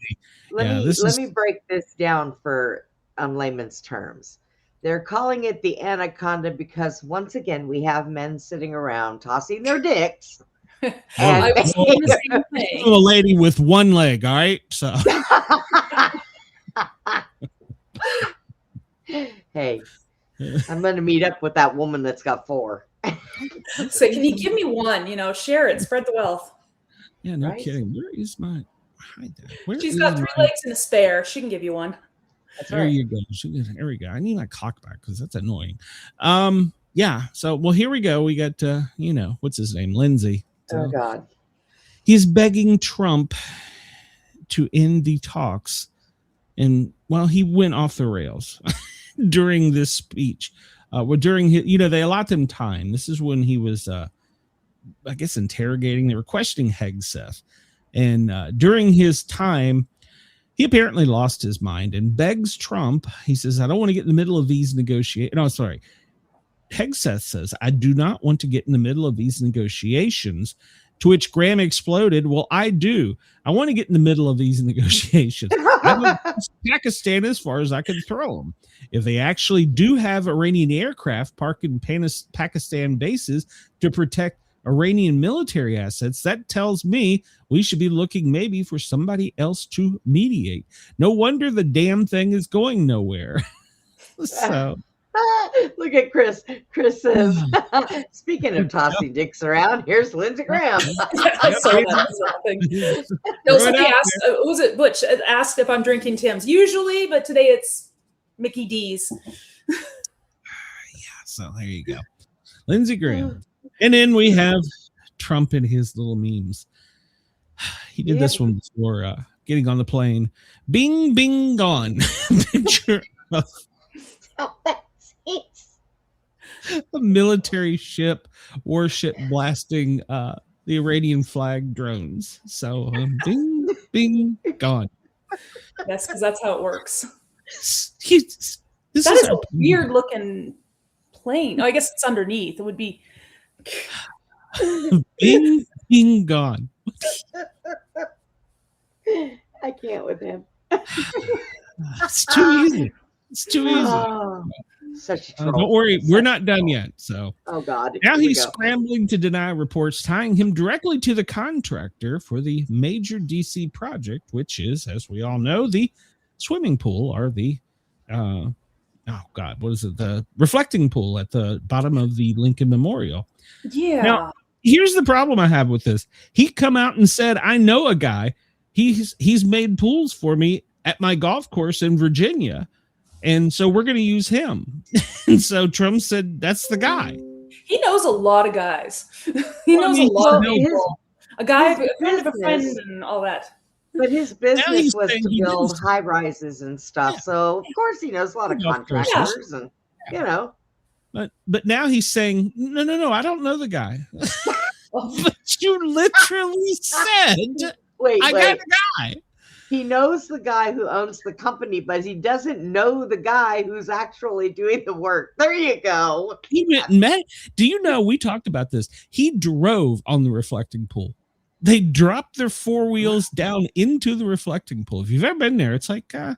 Let me break this down for layman's terms. They're calling it the anaconda because once again we have men sitting around tossing their dicks. I was saying the same thing. A lady with one leg, all right? So hey, I'm gonna meet up with that woman that's got 4. So can you give me one? Share it, spread the wealth. Yeah, no kidding. Where is my She's got 3 legs and a spare. She can give you one. There you go. There we go. I need my clock back because that's annoying. So here we go. We got what's his name? Lindsay. So, oh God. He's begging Trump to end the talks. And he went off the rails during this speech. During his, they allot them time. This is when he was I guess interrogating, they were questioning Hegseth. And during his time, he apparently lost his mind and begs Trump. He says, I don't want to get in the middle of these negotiations. No, sorry. Hegseth says, I do not want to get in the middle of these negotiations, to which Graham exploded. Well, I do. I want to get in the middle of these negotiations. I would push Pakistan as far as I can throw them. If they actually do have Iranian aircraft parked in Pakistan bases to protect Iranian military assets, that tells me we should be looking maybe for somebody else to mediate. No wonder the damn thing is going nowhere. So look at Chris. Chris says, speaking of tossing dicks around, here's Lindsey Graham. Somebody asked, was it Butch asked if I'm drinking Tim's? Usually, but today it's Mickey D's. So there you go. Lindsey Graham. And then we have Trump and his little memes. He did this one before getting on the plane. Bing, bing, gone. Picture of a military ship, warship blasting the Iranian flag drones. So bing, bing, gone. Yes, because that's how it works. This is a weird looking plane. Oh, I guess it's underneath. It would be bing, bing, gone. I can't with him. It's too easy. It's too easy. Oh, such a troll. Don't worry, we're not done yet. So, oh God, now he's scrambling to deny reports tying him directly to the contractor for the major DC project, which is, as we all know, the swimming pool or the oh God, what is it? The reflecting pool at the bottom of the Lincoln Memorial. Yeah. Now, here's the problem I have with this. He come out and said, I know a guy. He's made pools for me at my golf course in Virginia. And so we're going to use him. And so Trump said, that's the guy. He knows a lot of guys. He knows a lot of people. A guy, a friend of a friend and all that. But his business was to build high rises and stuff. Yeah. So of course he knows a lot of contractors and you know. But now he's saying, no, I don't know the guy. But you literally said, I got a guy. He knows the guy who owns the company, but he doesn't know the guy who's actually doing the work. There you go. He met. Do you know, we talked about this. He drove on the reflecting pool. They dropped their four wheels down into the reflecting pool. If you've ever been there, it's like, I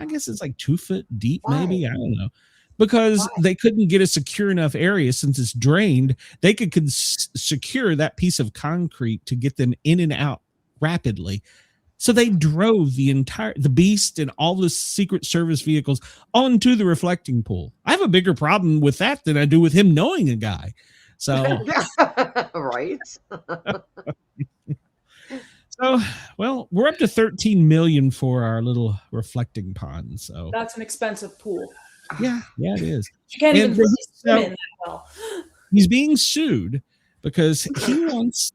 guess it's like 2 foot deep, maybe. I don't know. Because they couldn't get a secure enough area since it's drained. They could secure that piece of concrete to get them in and out rapidly. So they drove the beast and all the Secret Service vehicles onto the reflecting pool. I have a bigger problem with that than I do with him knowing a guy. So, right. So, well, we're up to 13 million for our little reflecting pond. So that's an expensive pool. Yeah, it is. You can't even swim in that well. He's being sued because he wants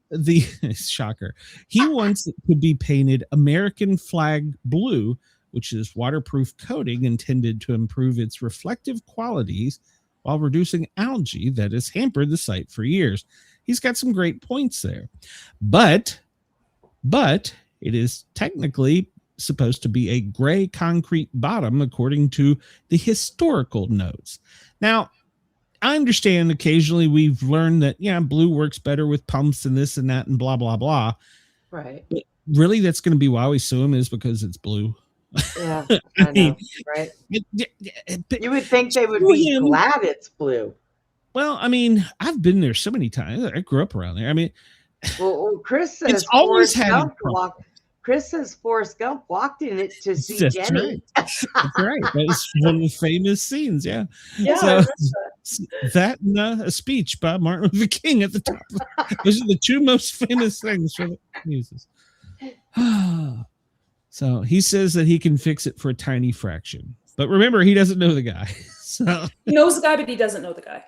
shocker. He wants it to be painted American flag blue, which is waterproof coating intended to improve its reflective qualities while reducing algae that has hampered the site for years. He's got some great points there. But it is technically supposed to be a gray concrete bottom according to the historical notes. Now, I understand occasionally we've learned that, blue works better with pumps and this and that and blah, blah, blah. Right. But really, that's going to be why we sue him, is because it's blue. Yeah, I know, right? You would think they would be glad it's blue. Well, I mean, I've been there so many times. I grew up around there. I mean, well Chris says it's always had Chris says Forrest Gump walked in it to see That's Jenny. Right. That's right. That's one of the famous scenes. Yeah. Yeah. So, that and a speech by Martin Luther King at the top. Those are the two most famous things for the muses. So he says that he can fix it for a tiny fraction. But remember, he doesn't know the guy. So he knows the guy, but he doesn't know the guy.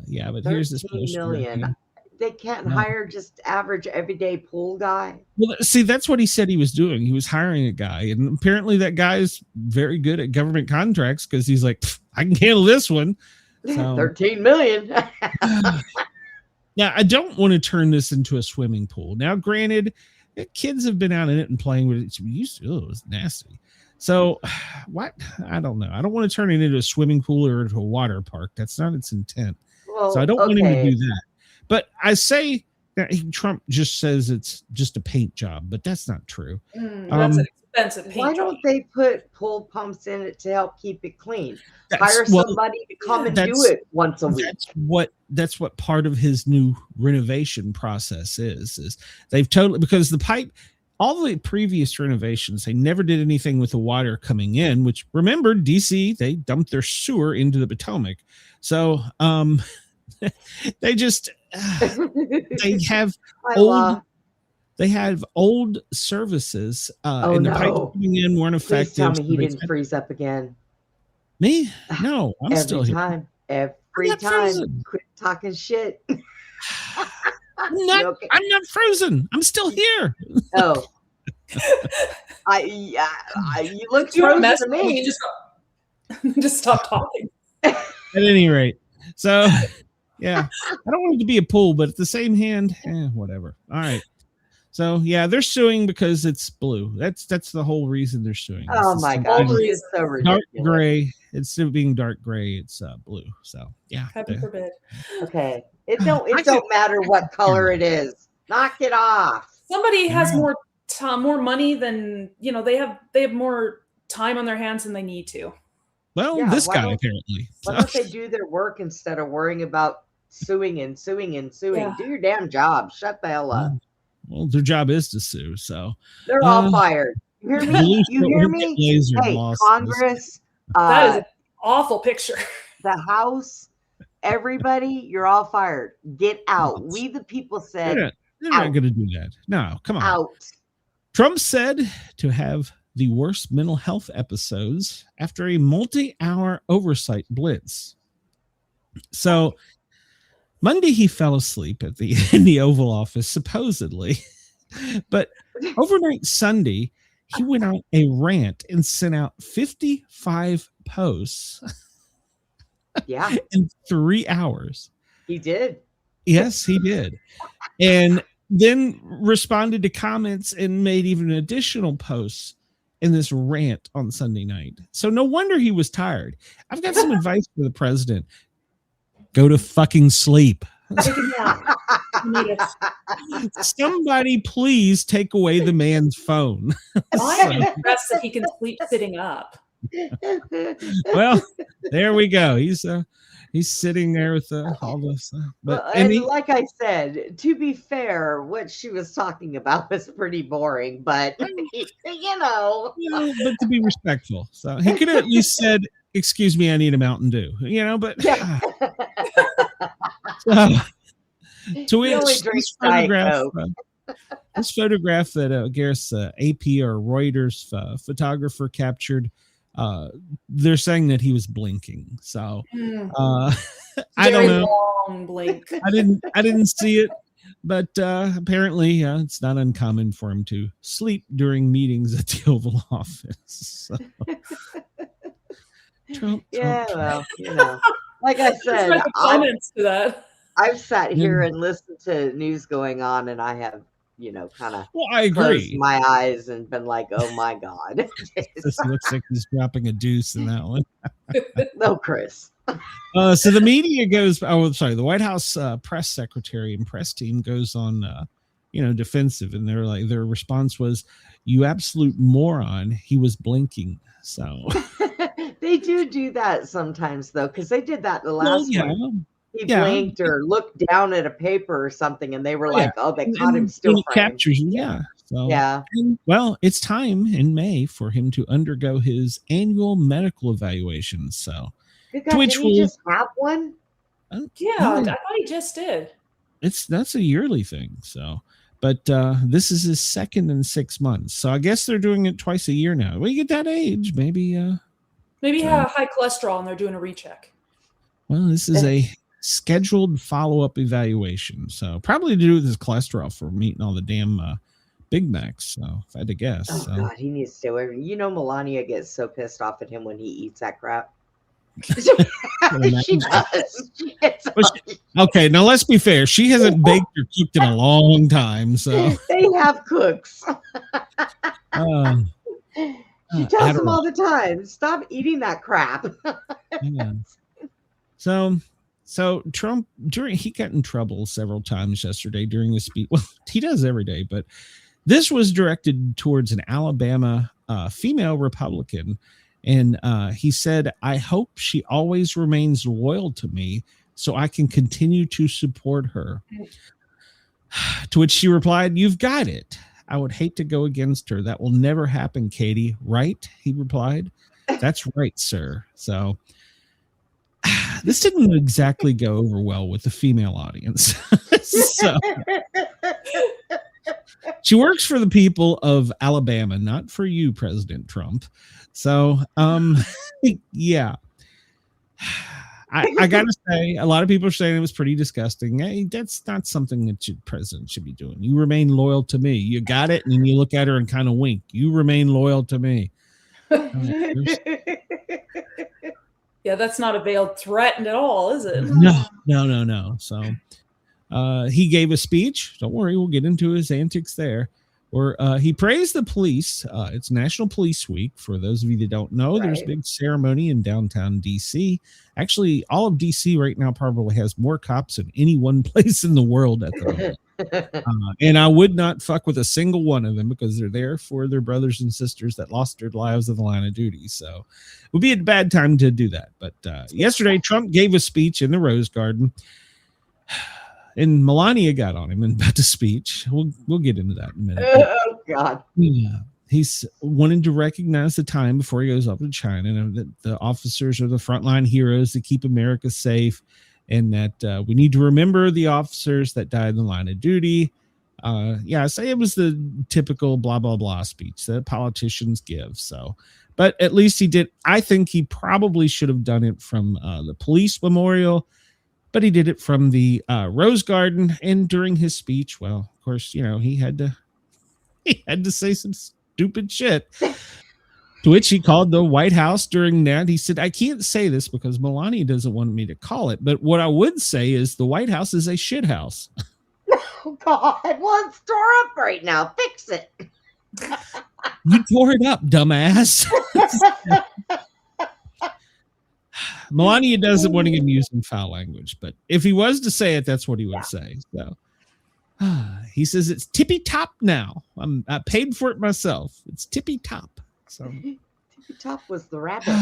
Yeah, but here's this million. They can't hire just average everyday pool guy. Well, see, that's what he said he was doing. He was hiring a guy, and apparently that guy is very good at government contracts because he's like, I can handle this one. So, 13 million. Now, I don't want to turn this into a swimming pool. Now, granted, kids have been out in it and playing with it. It was nasty. So, what? I don't know. I don't want to turn it into a swimming pool or into a water park. That's not its intent. Well, so I don't want him to do that. But I say that Trump just says it's just a paint job, but that's not true. That's an expensive paint Why don't they put pool pumps in it to help keep it clean? Hire somebody to come and do it once a week. That's what part of his new renovation process is they've totally, because the pipe, all the previous renovations, they never did anything with the water coming in, which, remember, DC, they dumped their sewer into the Potomac. So they just they have old services and the pipes coming in weren't effective. Please tell me he didn't freeze up again. Me? No, I'm still here. Free not time. frozen. Quit talking shit. I'm not frozen. I'm still here. Oh. You look You frozen mess to me. Just stop talking. At any rate. So, yeah. I don't want it to be a pool, but at the same hand, whatever. All right. So, yeah, they're suing because it's blue. That's the whole reason they're suing. Oh, my God. It's so ridiculous. Dark gray. Instead of being dark gray, it's blue. So, yeah. Heaven forbid. Okay. It don't matter what color it is. Knock it off. Somebody has more money than, they have more time on their hands than they need to. Well, this guy apparently. Why don't they do their work instead of worrying about suing and suing and suing? Yeah. Do your damn job. Shut the hell up. Well, their job is to sue, so they're all fired. You hear me? You hear me? Hey, Congress. That is an awful picture. The House, everybody, you're all fired. Get out. We the people said they're not going to do that. No, come on. Out. Trump said to have the worst mental health episodes after a multi-hour oversight blitz. So Monday he fell asleep in the Oval Office, supposedly. But overnight Sunday, he went on a rant and sent out 55 posts. Yeah. In 3 hours. He did. Yes, he did. And then responded to comments and made even additional posts in this rant on Sunday night. So no wonder he was tired. I've got some advice for the president. Go to fucking sleep. Somebody please take away the man's phone. I'm impressed that he can sleep sitting up. Well, there we go. He's sitting there with all this. Like I said, to be fair, what she was talking about was pretty boring, but but to be respectful, so he could have at least said, "Excuse me, I need a Mountain Dew," But to which this photograph that Gareth's AP or Reuters photographer captured. They're saying that he was blinking. So I don't know. Long blink. I didn't see it, but apparently it's not uncommon for him to sleep during meetings at the Oval Office. So. Trump. Well, like I said, comments to that. I've sat here and listened to news going on, and I have, kind of I agree. Closed my eyes and been like, oh my God. This looks like he's dropping a deuce in that one. No, Chris. So the media goes, the White House press secretary and press team goes on, defensive. And their response was, you absolute moron. He was blinking. So they do that sometimes, though, because they did that the last one. He blinked or looked down at a paper or something, and they were like, "Oh, they caught him still framed." Captures him, So, and, it's time in May for him to undergo his annual medical evaluation. So, good God, did he just have one? I thought he just did. That's a yearly thing. So, but this is his second in 6 months. So, I guess they're doing it twice a year now. When you get that age, maybe he had high cholesterol and they're doing a recheck. Well, this is a scheduled follow-up evaluation, so probably to do with his cholesterol from eating all the damn Big Macs. So if I had to guess, God, he needs to stay away from. Melania gets so pissed off at him when he eats that crap. She does. Okay, now let's be fair. She hasn't baked or cooked in a long time, so they have cooks. She tells them all the time, "Stop eating that crap." Yeah. So Trump, he got in trouble several times yesterday during the speech. Well, he does every day, but this was directed towards an Alabama female Republican. And he said, "I hope she always remains loyal to me so I can continue to support her." To which she replied, "You've got it. I would hate to go against her. That will never happen, Katie. Right?" He replied. "That's right, sir." So this didn't exactly go over well with the female audience. So she works for the people of Alabama, not for you, President Trump. So, yeah. I gotta say, a lot of people are saying it was pretty disgusting. Hey, that's not something that president should be doing. You remain loyal to me. You got it, and then you look at her and kind of wink. You remain loyal to me. Yeah, that's not a veiled threat at all, is it? No. So he gave a speech. Don't worry, we'll get into his antics there. Or he praised the police. It's National Police Week. For those of you that don't know, there's a big ceremony in downtown D.C. Actually, all of D.C. right now probably has more cops than any one place in the world at the moment. And I would not fuck with a single one of them because they're there for their brothers and sisters that lost their lives in the line of duty. So it would be a bad time to do that. But yesterday, Trump gave a speech in the Rose Garden. And Melania got on him about the speech. We'll get into that in a minute. Oh God! Yeah, he's wanted to recognize the time before he goes up to China, and that the officers are the frontline heroes to keep America safe, and that we need to remember the officers that died in the line of duty. Say it was the typical blah blah blah speech that politicians give. So, but at least he did. I think he probably should have done it from the police memorial. But he did it from the Rose Garden, and during his speech, well, of course, he had to say some stupid shit. To which he called the White House during that. He said, "I can't say this because Melania doesn't want me to call it, but what I would say is the White House is a shit house." Oh God! Well, it's tore up right now. Fix it. You tore it up, dumbass. Melania doesn't want him using foul language, but if he was to say it, that's what he would say. So he says it's tippy top now. I paid for it myself. It's tippy top. So tippy top was the rabbit.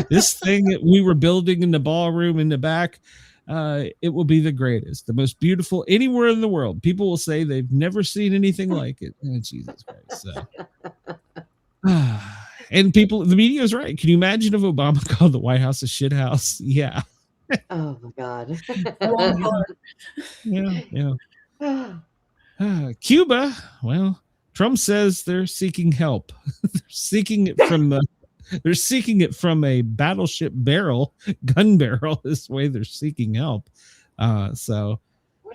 This thing that we were building in the ballroom in the back, it will be the greatest, the most beautiful anywhere in the world. People will say they've never seen anything like it. Oh, Jesus Christ. So. And the media is right. Can you imagine if Obama called the White House a shit house? Yeah. Oh my God. Yeah. Cuba. Well, Trump says they're seeking help. They're seeking it from a battleship gun barrel. This way they're seeking help.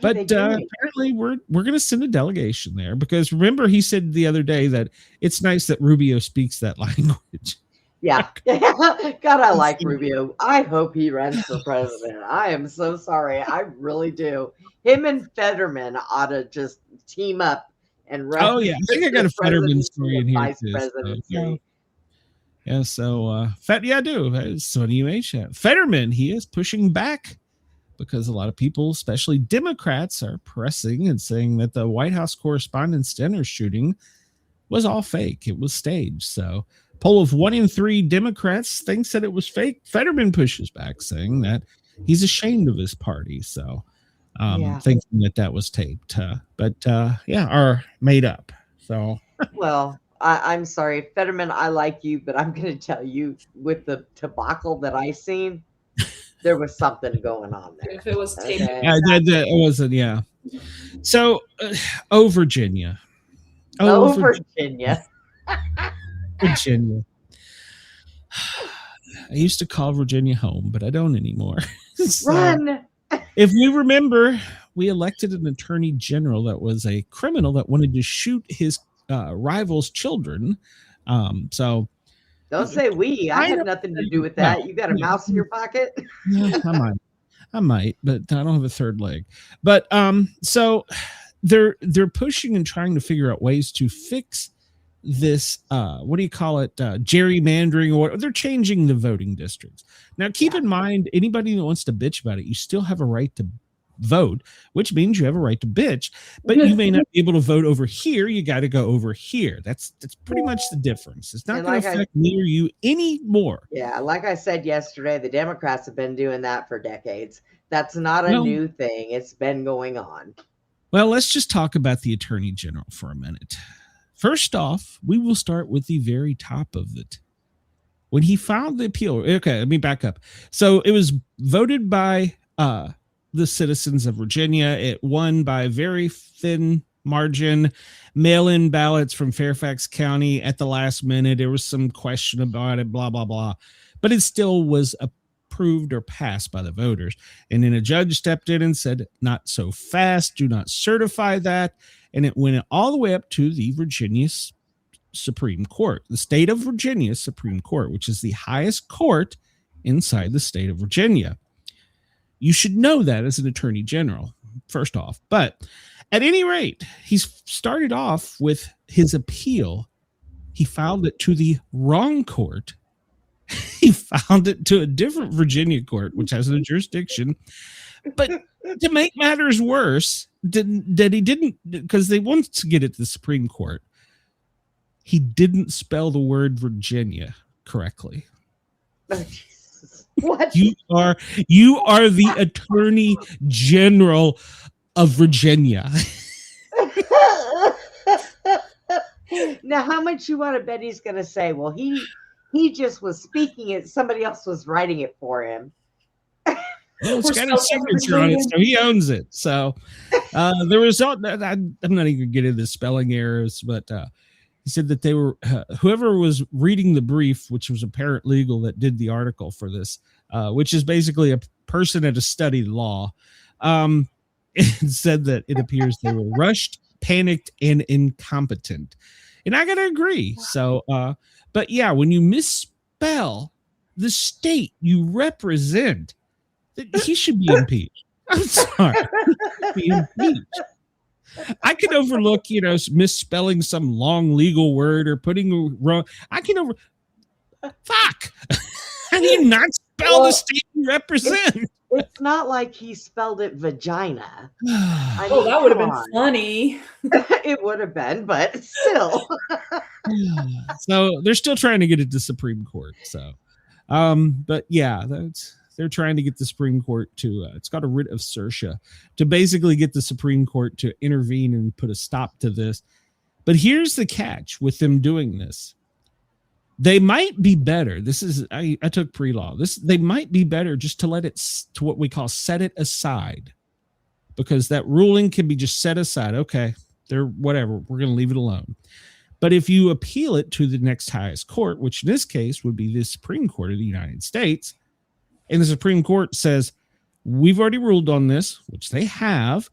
But apparently we're going to send a delegation there because remember he said the other day that it's nice that Rubio speaks that language. Yeah. God, I like Rubio. I hope he runs for president. I am so sorry. I really do. Him and Fetterman ought to just team up and run. Oh, yeah. I think I got a Fetterman story in here. Vice presidency. Yeah. So, I do. So funny you mention that. Fetterman, he is pushing back because a lot of people, especially Democrats, are pressing and saying that the White House Correspondents' Dinner shooting was all fake. It was staged. So poll of 1 in 3 Democrats thinks that it was fake. Fetterman pushes back, saying that he's ashamed of his party. So thinking that was taped, are made up. So, well, I'm sorry, Fetterman, I like you, but I'm going to tell you with the debacle that I seen, there was something going on there. If it was taped. Okay. It wasn't, yeah. So, Virginia. Virginia. Virginia. I used to call Virginia home, but I don't anymore. So, Run! If we remember, we elected an attorney general that was a criminal that wanted to shoot his rival's children. Don't say we. I have nothing to do with that. You got a mouse in your pocket? Yeah, I might, but I don't have a third leg. But so they're pushing and trying to figure out ways to fix this. What do you call it? Gerrymandering, or they're changing the voting districts. Now, keep in mind, anybody that wants to bitch about it, you still have a right to vote, which means you have a right to bitch, but you may not be able to vote over here. You got to go over here. That's pretty much the difference. It's not going to affect me or you anymore. Yeah, like I said yesterday, the Democrats have been doing that for decades. That's not a new thing. It's been going on. Well, let's just talk about the attorney general for a minute. First off, we will start with the very top of it. When he filed the appeal, okay, let me back up. So it was voted by the citizens of Virginia. It won by a very thin margin. Mail-in ballots from Fairfax County at the last minute. There was some question about it, blah, blah, blah. But it still was approved or passed by the voters. And then a judge stepped in and said, not so fast, do not certify that. And it went all the way up to the Virginia Supreme Court, the state of Virginia Supreme Court, which is the highest court inside the state of Virginia. You should know that as an attorney general, first off. But at any rate, he's started off with his appeal. He filed it to the wrong court. He filed it to a different Virginia court, which has a jurisdiction. But to make matters worse, that he didn't, because they wanted to get it to the Supreme Court, he didn't spell the word Virginia correctly. Oh, Jesus. What? You are the Attorney General of Virginia. Now, how much you want to bet he's going to say, well, he just was speaking it, somebody else was writing it for him. Well, it's got a signature on it, so he owns it. So the result, I'm not even getting into spelling errors, but he said that they were, whoever was reading the brief, which was a paralegal that did the article for this, which is basically a person that has studied law, and said that it appears they were rushed, panicked, and incompetent. And I got to agree. So, but yeah, when you misspell the state you represent, he should be impeached. I'm sorry. Be impeached. I can overlook, misspelling some long legal word or putting wrong. I can fuck. How do you not spell the state you represent? It's not like he spelled it vagina. That would have been funny. It would have been, but still. So they're still trying to get it to Supreme Court. So, but yeah, they're trying to get the Supreme Court to, it's got a writ of certia, to basically get the Supreme Court to intervene and put a stop to this. But here's the catch with them doing this. They might be better. I took pre-law. They might be better just to let it to what we call set it aside, because that ruling can be just set aside. Okay, they're whatever. We're going to leave it alone. But if you appeal it to the next highest court, which in this case would be the Supreme Court of the United States, and the Supreme Court says, we've already ruled on this, which they have,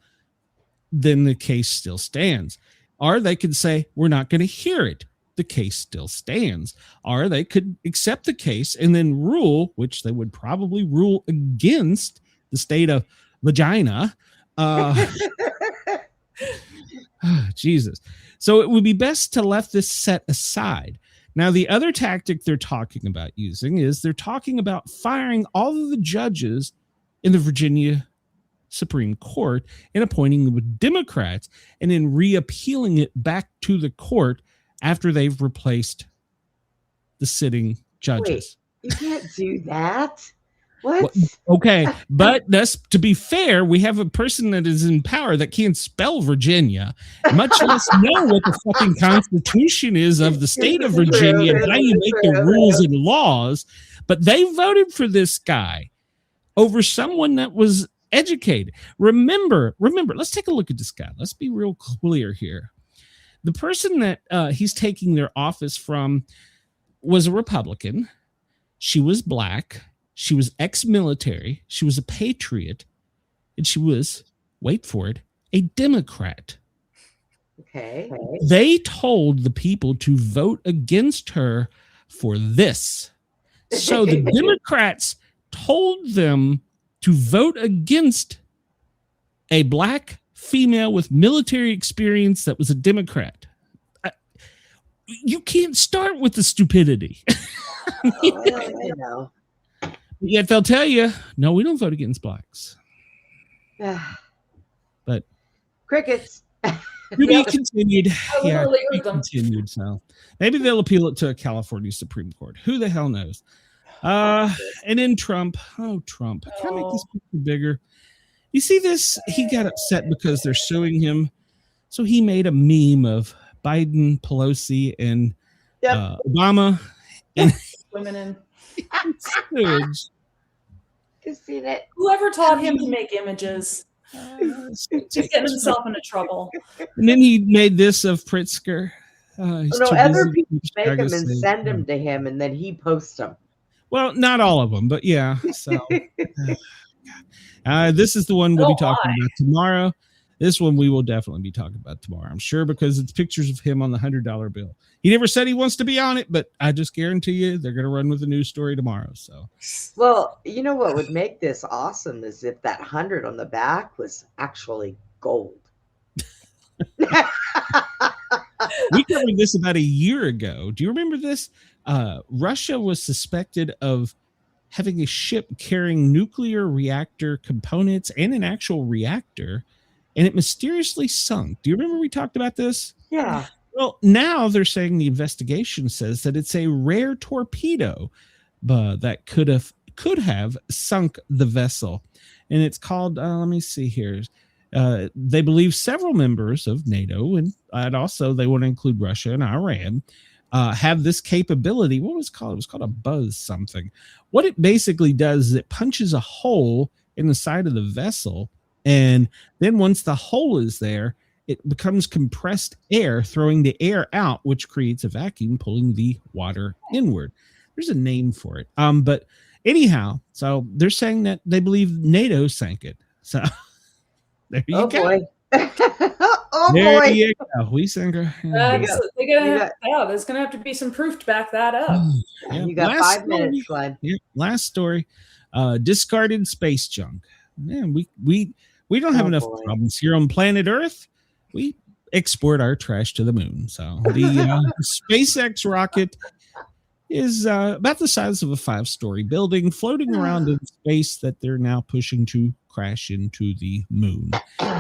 then the case still stands. Or they could say, we're not going to hear it. The case still stands. Or they could accept the case and then rule, which they would probably rule against the state of vagina. Jesus. So it would be best to let this set aside. Now, the other tactic they're talking about using is they're talking about firing all of the judges in the Virginia Supreme Court and appointing them with Democrats and then reappealing it back to the court after they've replaced the sitting judges. Wait, you can't do that. What? Okay, but that's, to be fair, we have a person that is in power that can't spell Virginia, much less know what the fucking Constitution is of the state of Virginia and how you make the rules and laws. But they voted for this guy over someone that was educated. Remember, let's take a look at this guy. Let's be real clear here. The person that he's taking their office from was a Republican. She was black. She was ex-military. She was a patriot. And she was, wait for it, a Democrat. Okay. They told the people to vote against her for this. So the Democrats told them to vote against a black female with military experience that was a Democrat. You can't start with the stupidity. I know. Yet they'll tell you, no, we don't vote against blacks. But crickets. To be continued. Yeah, to be continued. So maybe they'll appeal it to a California Supreme Court. Who the hell knows? And then Trump. Oh, Trump. Can I make this picture bigger? You see this? He got upset because they're suing him. So he made a meme of Biden, Pelosi, and Obama. And women in I've seen it. Whoever taught him to make images? He's getting himself into trouble. And then he made this of Pritzker. Other people make them and send them to him, and then he posts them. Well, not all of them, but yeah. So this is the one we'll be talking about tomorrow. This one we will definitely be talking about tomorrow, I'm sure, because it's pictures of him on the $100 bill. He never said he wants to be on it, but I just guarantee you they're going to run with a news story tomorrow. So, well, you know what would make this awesome is if that 100 on the back was actually gold. We covered this about a year ago. Do you remember this? Russia was suspected of having a ship carrying nuclear reactor components and an actual reactor, and it mysteriously sunk. Do you remember we talked about this? Yeah. Well, now they're saying the investigation says that it's a rare torpedo that could have sunk the vessel, and it's called. Let me see here. They believe several members of NATO, and also they want to include Russia and Iran, have this capability. What was it called? It was called a buzz something. What it basically does is it punches a hole in the side of the vessel, and then once the hole is there, it becomes compressed air, throwing the air out, which creates a vacuum, pulling the water inward. There's a name for it. But anyhow, so they're saying that they believe NATO sank it. So there you go. Boy. There you go. We sank her. There's gonna have to be some proof to back that up. Yeah. You got 5 minutes, Glenn. Yeah. Last story. Discarded space junk. Man, we don't have enough problems here on planet Earth. We export our trash to the moon. So the SpaceX rocket is about the size of a 5-story building floating around in space that they're now pushing to crash into the moon.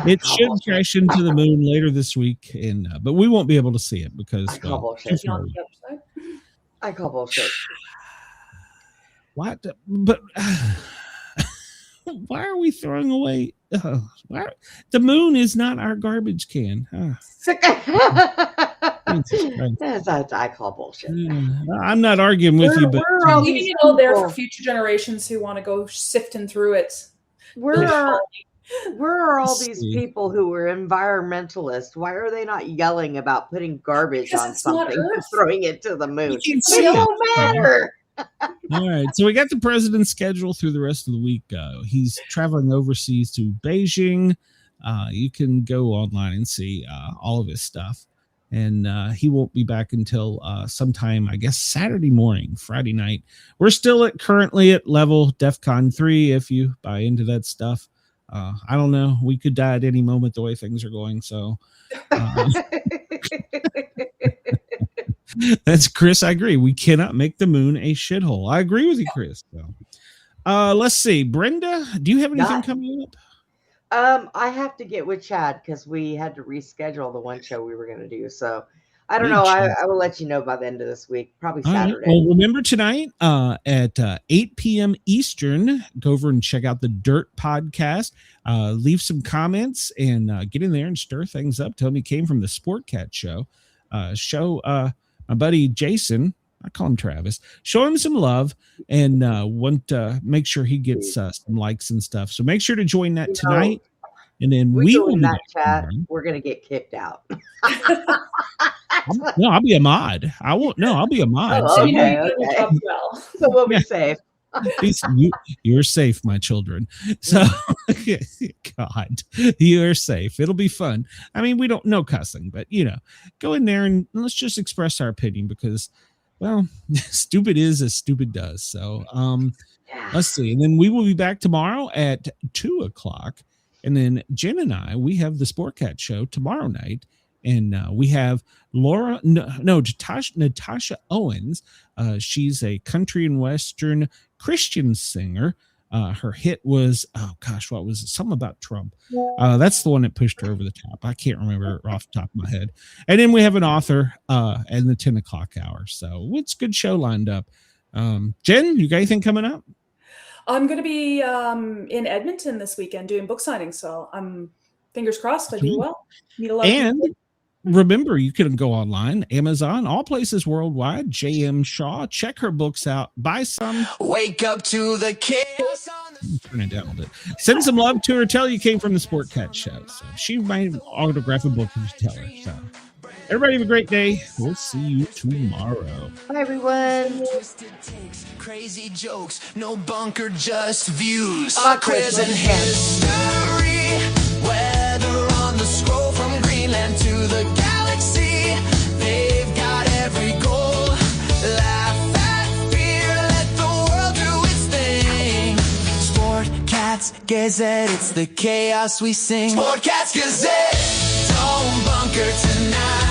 It should crash into the moon later this week, but we won't be able to see it because I call bullshit. What? But why are we throwing away? The moon is not our garbage can. I call bullshit. I'm not arguing with you, but we're all leaving it all there for future generations who want to go sifting through it. Where are all these people who were environmentalists? Why are they not yelling about putting garbage on something and throwing it to the moon? It don't matter. All right, so we got the president's schedule through the rest of the week. He's traveling overseas to Beijing. You can go online and see all of his stuff. And he won't be back until sometime, I guess, Saturday morning, Friday night. We're still currently at level DEFCON 3 if you buy into that stuff. I don't know. We could die at any moment the way things are going. So that's Chris. I agree. We cannot make the moon a shithole. I agree with you, Chris. So, let's see. Brenda, do you have anything coming up? I have to get with Chad because we had to reschedule the one show we were going to do. So I don't know. I will let you know by the end of this week, probably Saturday. Well, remember tonight at 8 p.m. Eastern, go over and check out the Dirt podcast. Leave some comments and get in there and stir things up. Tell me you came from the Sportcat show. Show my buddy Jason, I call him Travis, show him some love and want to make sure he gets some likes and stuff. So make sure to join that tonight. And then we will in that chat. We're going to get kicked out. No, I'll be a mod. I won't. No, I'll be a mod. Oh, okay. So we'll be safe. You're safe, my children. So, God, you're safe. It'll be fun. I mean, we don't know cussing, but go in there and let's just express our opinion because, well, stupid is as stupid does. So, let's see. And then we will be back tomorrow at 2:00. And then Jen and I, we have the Sportcat show tomorrow night. And we have Natasha Owens. She's a country and Western Christian singer. Her hit was, what was it? Something about Trump. That's the one that pushed her over the top. I can't remember off the top of my head. And then we have an author in the 10:00 hour. So it's a good show lined up. Jen, you got anything coming up? I'm going to be in Edmonton this weekend doing book signings. So I'm fingers crossed I do well. Meet a lot of people. Remember, you can go online, Amazon, all places worldwide. J.M. Shaw, check her books out. Buy some. Wake up to the chaos on the turn it down a bit. Send some love to her. Tell her you came from the Sportcat show. So she might autograph a book if you tell her. So Everybody have a great day. We'll see you tomorrow. Bye, everyone. Crazy jokes, no bunker, just views. Our Present history, weather on the scroll from Greenland to the galaxy. They've got every goal. Laugh at fear, let the world do its thing. Sportcats, Gazette, it's the chaos we sing. Sportcats, Gazette, don't bunker tonight.